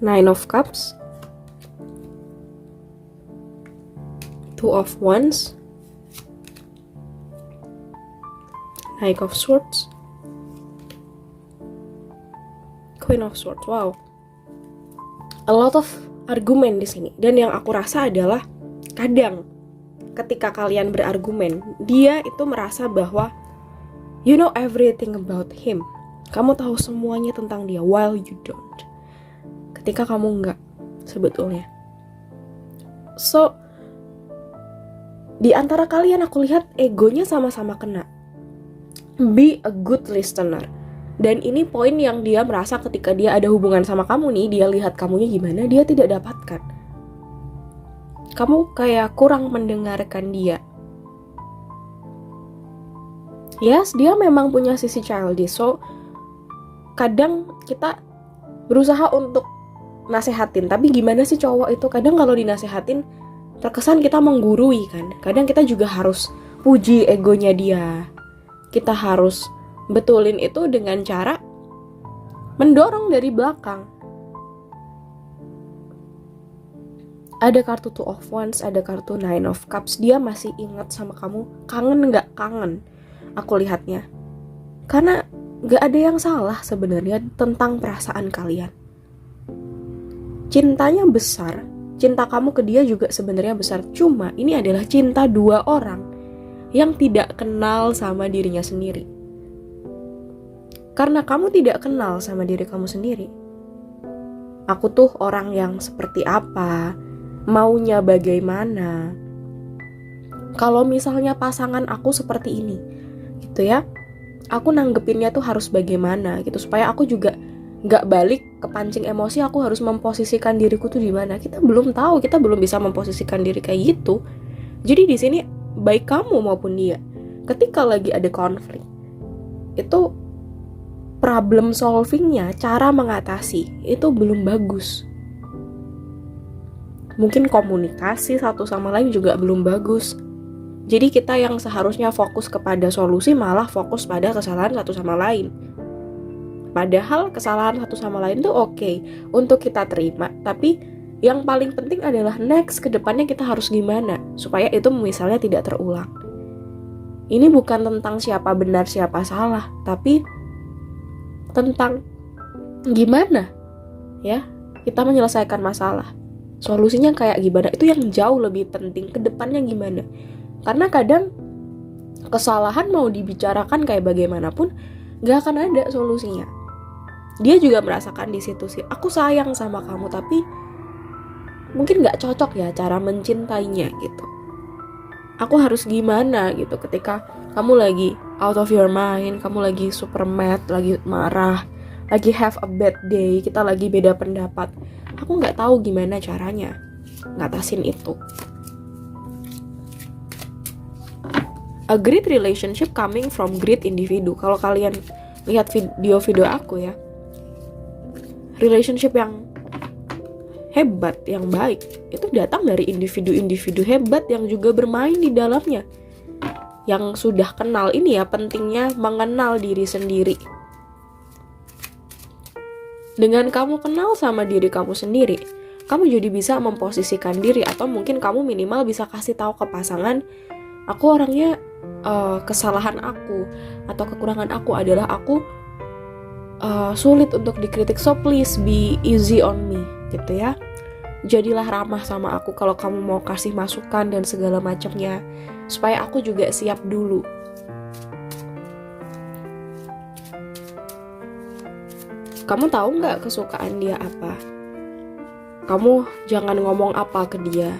A: Nine of Cups, Two of Wands, Knight of Swords, Queen of Swords. Wow, a lot of argumen di sini. Dan yang aku rasa adalah kadang ketika kalian berargumen, dia itu merasa bahwa you know everything about him. Kamu tahu semuanya tentang dia, while you don't. Ketika kamu enggak sebetulnya. So, di antara kalian aku lihat egonya sama-sama kena. Be a good listener. Dan ini poin yang dia merasa ketika dia ada hubungan sama kamu nih, dia lihat kamunya gimana, dia tidak dapatkan. Kamu kayak kurang mendengarkan dia. Yes, dia memang punya sisi childish. So, kadang kita berusaha untuk nasehatin. Tapi gimana sih cowok itu? Kadang kalau dinasehatin terkesan kita menggurui kan. Kadang kita juga harus puji egonya dia. Kita harus betulin itu dengan cara mendorong dari belakang. Ada kartu Two of Wands, ada kartu Nine of Cups. Dia masih ingat sama kamu. Kangen gak? Kangen. Aku lihatnya. Karena gak ada yang salah sebenarnya tentang perasaan kalian. Cintanya besar. Cinta kamu ke dia juga sebenarnya besar. Cuma ini adalah cinta dua orang yang tidak kenal sama dirinya sendiri. Karena kamu tidak kenal sama diri kamu sendiri. Aku tuh orang yang seperti apa? Maunya bagaimana? Kalau misalnya pasangan aku seperti ini, gitu ya, aku nanggepinnya tuh harus bagaimana gitu, supaya aku juga nggak balik kepancing emosi. Aku harus memposisikan diriku tuh di mana. Kita belum tahu, kita belum bisa memposisikan diri kayak gitu. Jadi di sini baik kamu maupun dia, ketika lagi ada konflik, itu problem solvingnya, cara mengatasi itu belum bagus. Mungkin komunikasi satu sama lain juga belum bagus. Jadi kita yang seharusnya fokus kepada solusi malah fokus pada kesalahan satu sama lain. Padahal kesalahan satu sama lain tuh oke untuk kita terima, tapi yang paling penting adalah next ke depannya kita harus gimana supaya itu misalnya tidak terulang. Ini bukan tentang siapa benar siapa salah, tapi tentang gimana ya kita menyelesaikan masalah. Solusinya kayak gimana, itu yang jauh lebih penting. Ke depannya gimana. Karena kadang kesalahan mau dibicarakan kayak bagaimanapun gak akan ada solusinya. Dia juga merasakan di situ sih, aku sayang sama kamu tapi mungkin gak cocok ya cara mencintainya gitu. Aku harus gimana gitu ketika kamu lagi out of your mind, kamu lagi super mad, lagi marah, lagi have a bad day, kita lagi beda pendapat. Aku gak tahu gimana caranya ngatasin itu. A great relationship coming from great individu. Kalau kalian lihat video-video aku ya, relationship yang hebat, yang baik, itu datang dari individu-individu hebat yang juga bermain di dalamnya. Yang sudah kenal ini ya, pentingnya mengenal diri sendiri. Dengan kamu kenal sama diri kamu sendiri, kamu jadi bisa memposisikan diri, atau mungkin kamu minimal bisa kasih tahu ke pasangan, aku orangnya kesalahan aku atau kekurangan aku adalah aku sulit untuk dikritik, so please be easy on me gitu ya. Jadilah ramah sama aku kalau kamu mau kasih masukan dan segala macamnya, supaya aku juga siap dulu. Kamu tahu nggak kesukaan dia apa? Kamu jangan ngomong apa ke dia.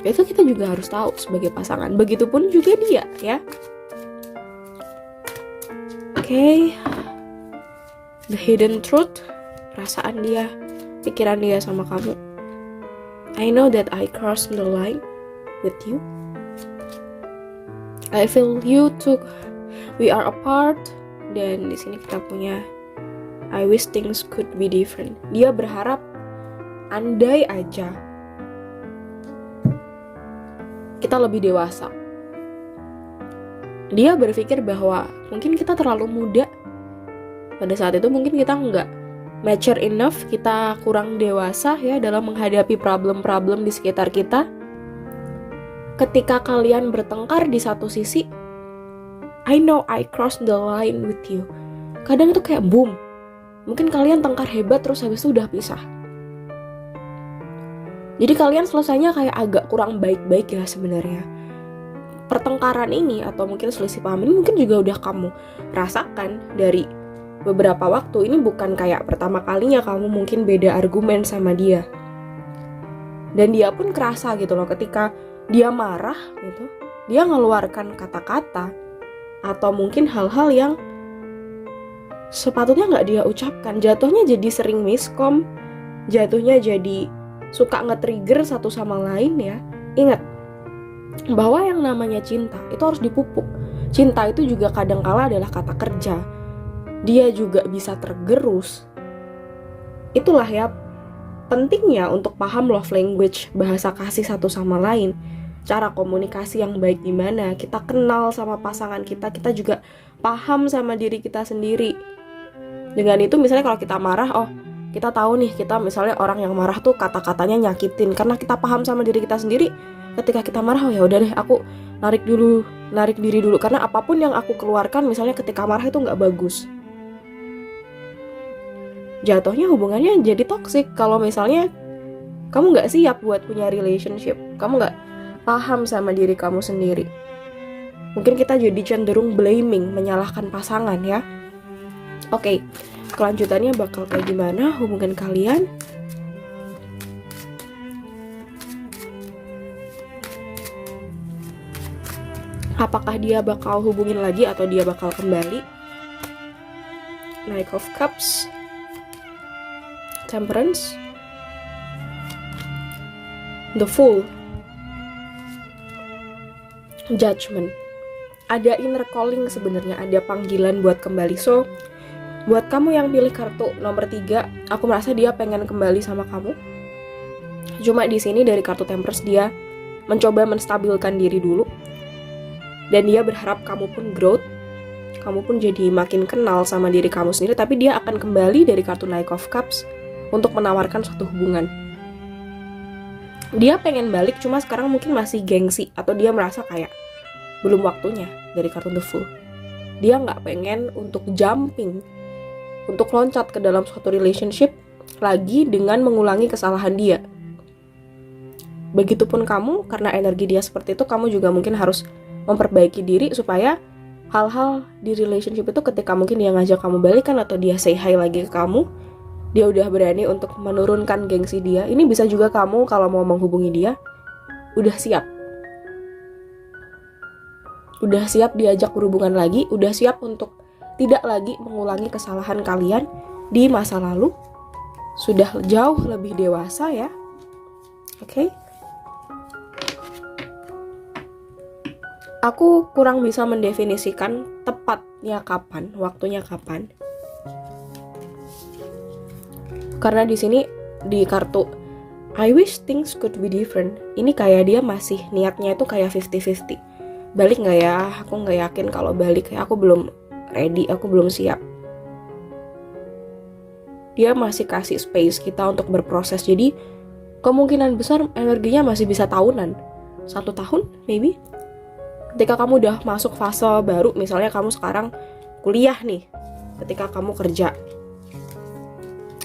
A: Itu kita juga harus tahu sebagai pasangan. Begitupun juga dia ya. Oke. The hidden truth, perasaan dia, pikiran dia sama kamu. I know that I crossed the line with you. I feel you too. We are apart. Dan di sini kita punya I wish things could be different. Dia berharap andai aja kita lebih dewasa. Dia berpikir bahwa mungkin kita terlalu muda. Pada saat itu mungkin kita nggak mature enough, kita kurang dewasa ya dalam menghadapi problem-problem di sekitar kita. Ketika kalian bertengkar di satu sisi, I know I crossed the line with you. Kadang itu kayak boom. Mungkin kalian tengkar hebat terus habis itu udah pisah. Jadi kalian selesainya kayak agak kurang baik-baik ya sebenarnya. Pertengkaran ini atau mungkin selisih paham ini mungkin juga udah kamu rasakan dari beberapa waktu. Ini bukan kayak pertama kalinya kamu mungkin beda argumen sama dia. Dan dia pun kerasa gitu loh ketika dia marah gitu. Dia ngeluarkan kata-kata atau mungkin hal-hal yang sepatutnya gak dia ucapkan. Jatuhnya jadi sering miskom, jatuhnya jadi suka nge-trigger satu sama lain ya. Ingat bahwa yang namanya cinta itu harus dipupuk. Cinta itu juga kadangkala adalah kata kerja. dia juga bisa tergerus. Itulah ya pentingnya untuk paham love language, bahasa kasih satu sama lain, cara komunikasi yang baik gimana, kita kenal sama pasangan kita juga paham sama diri kita sendiri. Dengan itu misalnya kalau kita marah, kita tahu nih, kita misalnya orang yang marah tuh kata-katanya nyakitin, karena kita paham sama diri kita sendiri. Ketika kita marah, ya udah deh, aku narik diri dulu, karena apapun yang aku keluarkan misalnya ketika marah itu nggak bagus. Jatuhnya hubungannya jadi toksik kalau misalnya kamu nggak siap buat punya relationship, kamu nggak paham sama diri kamu sendiri. Mungkin kita jadi cenderung blaming, menyalahkan pasangan ya. Oke, kelanjutannya bakal kayak gimana hubungan kalian? Apakah dia bakal hubungin lagi atau dia bakal kembali? Knight of Cups, Temperance, The Fool, Judgment. Ada inner calling sebenarnya, ada panggilan buat kembali. So, buat kamu yang pilih kartu nomor 3, aku merasa dia pengen kembali sama kamu. Cuma di sini dari kartu Temperance dia mencoba menstabilkan diri dulu. Dan dia berharap kamu pun growth, kamu pun jadi makin kenal sama diri kamu sendiri. Tapi dia akan kembali dari kartu Knight of Cups untuk menawarkan suatu hubungan. Dia pengen balik, cuma sekarang mungkin masih gengsi, atau dia merasa kayak belum waktunya dari kartu The Fool. Dia nggak pengen untuk jumping, untuk loncat ke dalam suatu relationship lagi dengan mengulangi kesalahan dia. Begitupun kamu, karena energi dia seperti itu, kamu juga mungkin harus memperbaiki diri supaya hal-hal di relationship itu ketika mungkin dia ngajak kamu balikan atau dia say hi lagi ke kamu, dia udah berani untuk menurunkan gengsi dia. Ini bisa juga kamu kalau mau menghubungi dia udah siap diajak berhubungan lagi, udah siap untuk tidak lagi mengulangi kesalahan kalian di masa lalu, sudah jauh lebih dewasa ya. Oke? Aku kurang bisa mendefinisikan tepatnya kapan, waktunya kapan. Karena di sini di kartu I wish things could be different, ini kayak dia masih niatnya itu kayak 50-50. Balik nggak ya? Aku nggak yakin kalau balik. Aku belum ready, aku belum siap. Dia masih kasih space kita untuk berproses. Jadi kemungkinan besar energinya masih bisa tahunan, 1 tahun maybe. Ketika kamu udah masuk fase baru, misalnya kamu sekarang kuliah nih, ketika kamu kerja,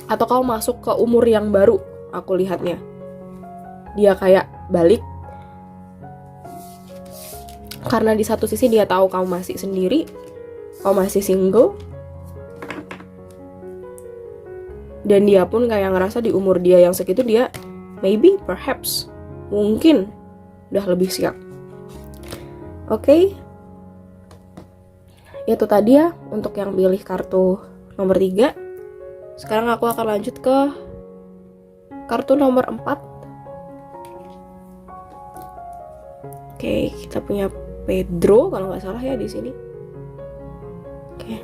A: atau kamu masuk ke umur yang baru, aku lihatnya dia kayak balik karena di satu sisi dia tahu kamu masih sendiri, kamu masih single, dan dia pun kayak ngerasa di umur dia yang segitu dia maybe, perhaps, mungkin udah lebih siap. Oke. Itu tadi ya untuk yang pilih kartu nomor 3. Sekarang aku akan lanjut ke kartu nomor 4. Oke, kita punya Pedro kalau nggak salah ya di sini. Oke.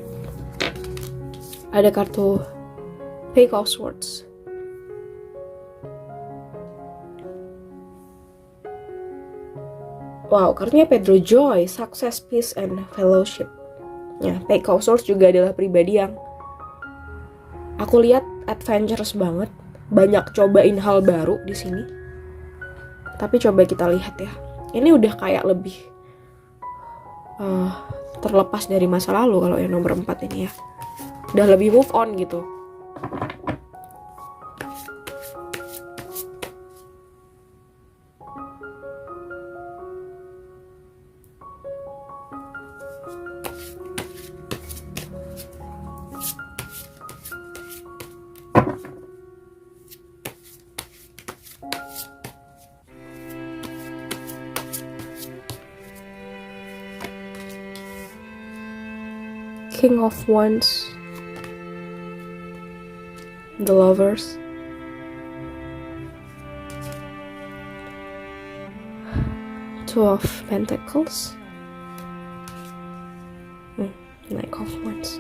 A: Ada kartu Page of Swords. Wow, kartunya Pedro, Joy, Success, Peace, and Fellowship. Ya, Page of Swords juga adalah pribadi yang aku lihat adventurous banget, banyak cobain hal baru di sini. Tapi coba kita lihat ya, ini udah kayak lebih terlepas dari masa lalu kalau yang nomor 4 ini ya. Udah lebih move on gitu. King of Wands, the Lovers, Two of Pentacles, Knight of Wands.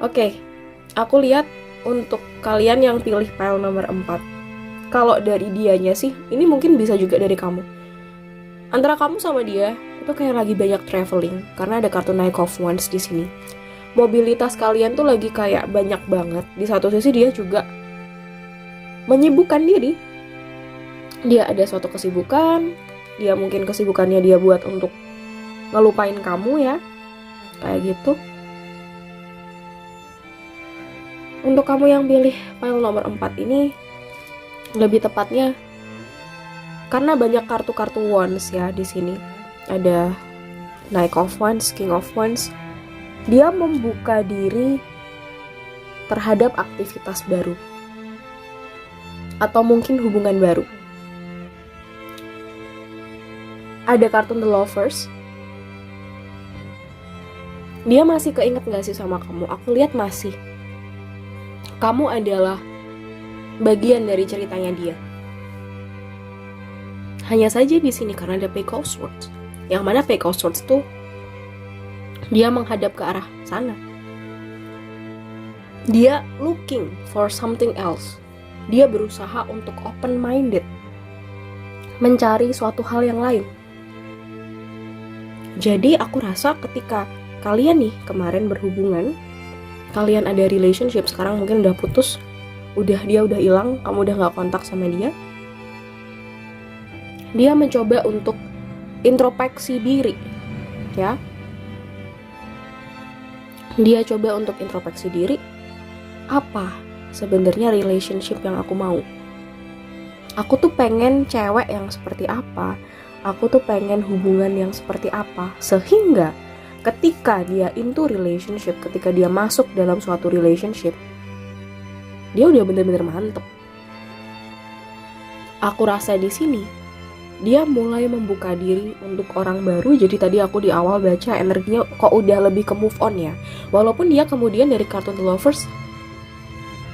A: Oke, aku lihat untuk kalian yang pilih pile nomor 4. Kalau dari dianya sih, ini mungkin bisa juga dari kamu. Antara kamu sama dia itu kayak lagi banyak traveling karena ada kartu Knight of Wands di sini. Mobilitas kalian tuh lagi kayak banyak banget. Di satu sisi dia juga menyibukkan diri. Dia ada suatu kesibukan, dia mungkin kesibukannya dia buat untuk ngelupain kamu ya. Kayak gitu. Untuk kamu yang pilih pile nomor 4 ini, lebih tepatnya karena banyak kartu-kartu wands ya di sini. Ada Knight of Wands, King of Wands. Dia membuka diri terhadap aktivitas baru. Atau mungkin hubungan baru. Ada kartu The Lovers. Dia masih keinget gak sih sama kamu? Aku lihat masih. Kamu adalah bagian dari ceritanya dia. Hanya saja di sini karena ada Page of Swords. Yang mana Page of Swords tuh dia menghadap ke arah sana. Dia looking for something else. Dia berusaha untuk open-minded. Mencari suatu hal yang lain. Jadi aku rasa ketika kalian nih kemarin berhubungan, kalian ada relationship, sekarang mungkin udah putus, dia udah hilang, kamu udah gak kontak sama dia. Dia mencoba untuk introspeksi diri, ya. Dia coba untuk introspeksi diri, apa sebenarnya relationship yang aku mau? Aku tuh pengen cewek yang seperti apa? Aku tuh pengen hubungan yang seperti apa? Sehingga ketika dia into relationship, ketika dia masuk dalam suatu relationship, dia udah bener-bener mantep. Aku rasa di sini dia mulai membuka diri untuk orang baru. Jadi tadi aku di awal baca energinya kok udah lebih ke move on ya. Walaupun dia kemudian dari kartu The Lovers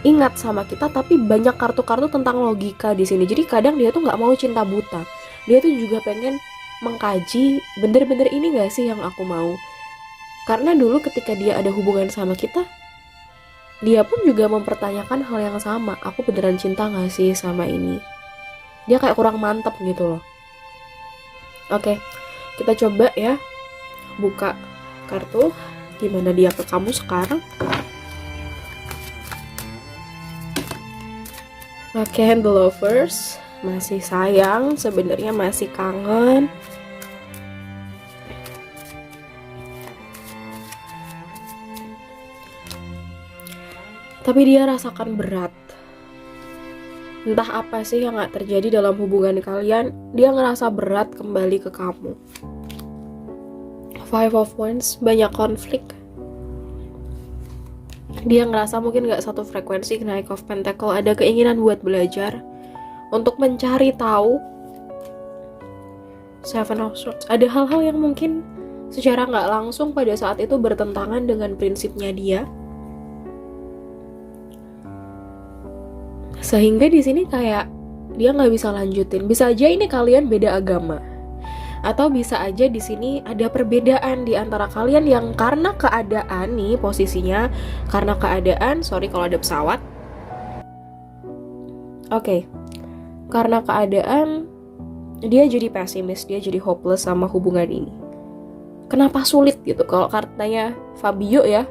A: ingat sama kita, tapi banyak kartu-kartu tentang logika di sini. Jadi kadang dia tuh nggak mau cinta buta. Dia tuh juga pengen mengkaji bener-bener ini nggak sih yang aku mau. Karena dulu ketika dia ada hubungan sama kita, dia pun juga mempertanyakan hal yang sama. Aku beneran cinta gak sih sama ini? Dia kayak kurang mantap gitu loh. Oke, kita coba ya buka kartu. Gimana dia ke kamu sekarang? Oke, The Lovers. Masih sayang, sebenarnya masih kangen. Tapi dia rasakan berat. Entah apa sih yang gak terjadi dalam hubungan kalian, dia ngerasa berat kembali ke kamu. Five of Wands, banyak konflik. Dia ngerasa mungkin gak satu frekuensi. Knight of Pentacle, ada keinginan buat belajar, untuk mencari tahu. Seven of Swords, ada hal-hal yang mungkin secara gak langsung pada saat itu bertentangan dengan prinsipnya dia. Sehingga di sini kayak dia nggak bisa lanjutin. Bisa aja ini kalian beda agama, atau bisa aja di sini ada perbedaan di antara kalian yang karena keadaan nih posisinya, karena keadaan, sorry kalau ada pesawat. Oke. Karena keadaan dia jadi pesimis, dia jadi hopeless sama hubungan ini. Kenapa sulit gitu? Kalau kartanya Fabio ya,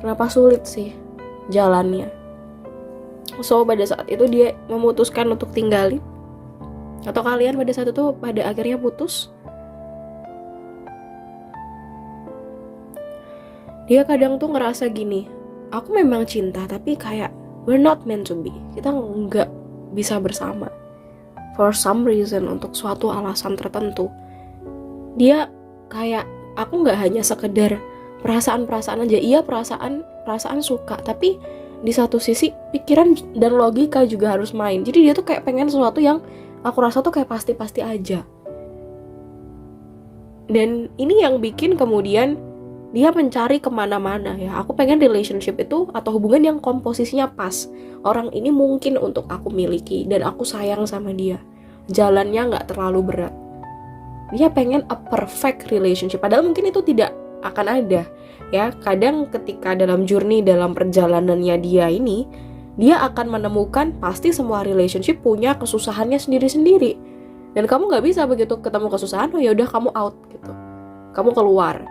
A: kenapa sulit sih jalannya? So pada saat itu dia memutuskan untuk tinggalin, atau kalian pada saat itu pada akhirnya putus. Dia kadang tuh ngerasa gini, aku memang cinta tapi kayak we're not meant to be. Kita nggak bisa bersama for some reason, untuk suatu alasan tertentu. Dia kayak aku nggak hanya sekedar perasaan-perasaan aja. Iya, perasaan suka, tapi di satu sisi pikiran dan logika juga harus main. Jadi dia tuh kayak pengen sesuatu yang aku rasa tuh kayak pasti-pasti aja. Dan ini yang bikin kemudian dia mencari kemana-mana ya. Aku pengen relationship itu atau hubungan yang komposisinya pas. Orang ini mungkin untuk aku miliki dan aku sayang sama dia. Jalannya gak terlalu berat. Dia pengen a perfect relationship. Padahal mungkin itu tidak akan ada ya. Kadang ketika dalam journey, dalam perjalanannya dia ini, dia akan menemukan pasti semua relationship punya kesusahannya sendiri-sendiri. Dan kamu nggak bisa begitu ketemu kesusahan, oh ya udah kamu out gitu, kamu keluar.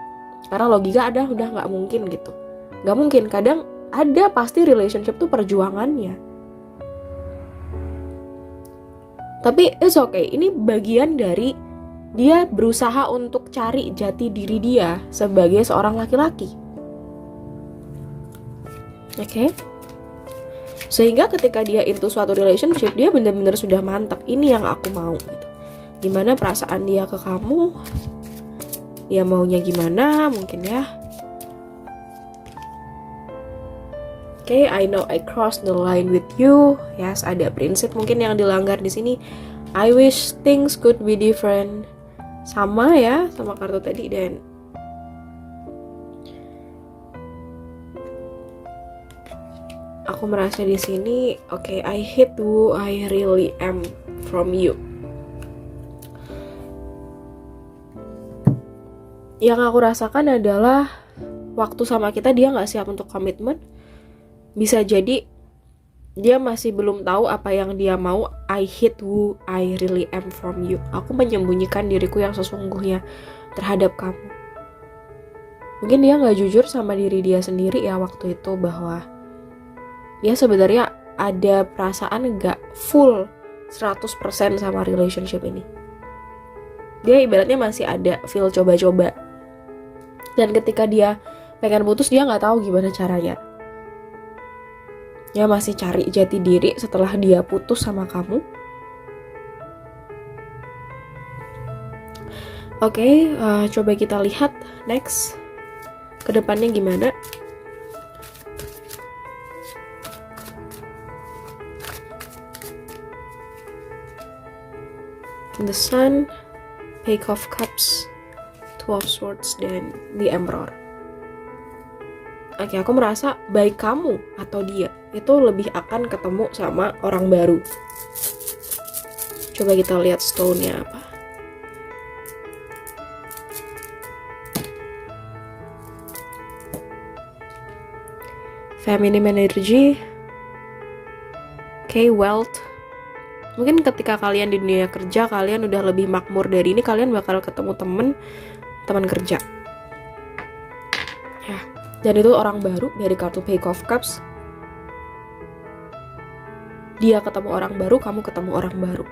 A: Karena logika ada udah nggak mungkin gitu, nggak mungkin. Kadang ada pasti relationship tuh perjuangannya. Tapi it's okay, ini bagian dari dia berusaha untuk cari jati diri dia sebagai seorang laki-laki. Oke? Sehingga ketika dia into suatu relationship, dia benar-benar sudah mantap, ini yang aku mau gitu. Gimana perasaan dia ke kamu, dia maunya gimana mungkin ya. Oke, I know I crossed the line with you. Yes, ada prinsip mungkin yang dilanggar di sini. I wish things could be different. Sama ya, sama kartu tadi. Dan aku merasa di sini, okay, I hate who I really am from you. Yang aku rasakan adalah waktu sama kita dia nggak siap untuk komitmen. Bisa jadi dia masih belum tahu apa yang dia mau. I hate who I really am from you. Aku menyembunyikan diriku yang sesungguhnya terhadap kamu. Mungkin dia gak jujur sama diri dia sendiri ya waktu itu, bahwa ya sebenarnya ada perasaan gak full 100% sama relationship ini. Dia ibaratnya masih ada feel coba-coba. Dan ketika dia pengen putus, dia gak tahu gimana caranya. Ya masih cari jati diri setelah dia putus sama kamu. Oke, coba kita lihat next kedepannya gimana. The Sun, Page of Cups, Two of Swords, dan The Emperor. Oke, aku merasa baik kamu atau dia itu lebih akan ketemu sama orang baru. Coba kita lihat stone-nya apa. Feminine energy. Oke, wealth. Mungkin ketika kalian di dunia kerja, kalian udah lebih makmur dari ini, kalian bakal ketemu teman kerja. Ya. Dan itu orang baru dari kartu Page of Cups. Dia ketemu orang baru, kamu ketemu orang baru.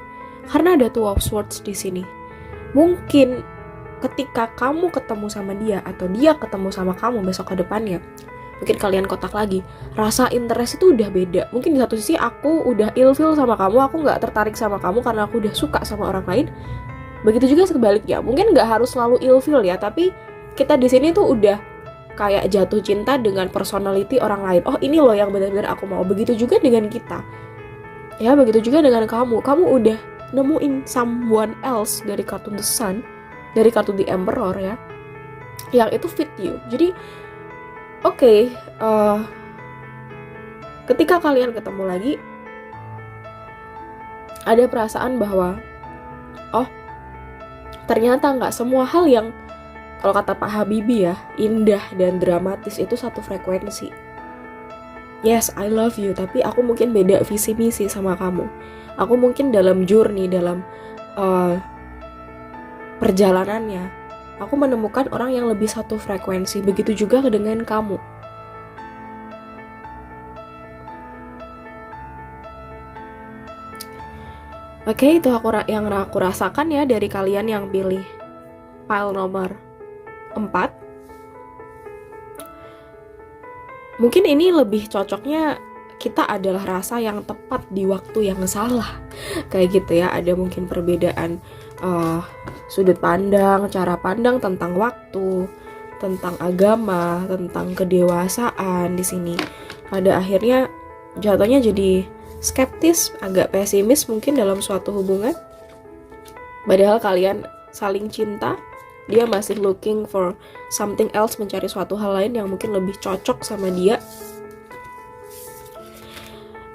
A: Karena ada Two of Swords di sini. Mungkin ketika kamu ketemu sama dia atau dia ketemu sama kamu besok ke depannya, mungkin kalian kontak lagi, rasa interest itu udah beda. Mungkin di satu sisi aku udah ilfeel sama kamu, aku nggak tertarik sama kamu karena aku udah suka sama orang lain. Begitu juga sebaliknya. Mungkin nggak harus selalu ilfeel ya, tapi kita di sini tuh udah kayak jatuh cinta dengan personality orang lain. Oh, ini loh yang benar-benar aku mau. Begitu juga dengan kita. Ya, begitu juga dengan kamu. Kamu udah nemuin someone else dari kartu The Sun, dari kartu The Emperor ya, yang itu fit you. Jadi, oke, ketika kalian ketemu lagi, ada perasaan bahwa, oh, ternyata nggak semua hal yang, kalau kata Pak Habibie ya, indah dan dramatis itu satu frekuensi. Yes, I love you, tapi aku mungkin beda visi misi sama kamu. Aku mungkin dalam journey, dalam perjalanannya, aku menemukan orang yang lebih satu frekuensi. Begitu juga dengan kamu. Oke, itu yang aku rasakan ya dari kalian yang pilih pile nomor 4. Mungkin ini lebih cocoknya kita adalah rasa yang tepat di waktu yang salah. Kayak gitu ya, ada mungkin perbedaan sudut pandang, cara pandang tentang waktu, tentang agama, tentang kedewasaan di sini. Pada akhirnya jatuhnya jadi skeptis, agak pesimis mungkin dalam suatu hubungan. Padahal kalian saling cinta, dia masih looking for something else, mencari suatu hal lain yang mungkin lebih cocok sama dia.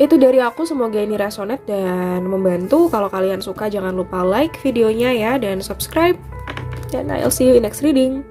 A: Itu dari aku, semoga ini resonate dan membantu. Kalau kalian suka jangan lupa like videonya ya, dan subscribe. Dan I'll see you in next reading.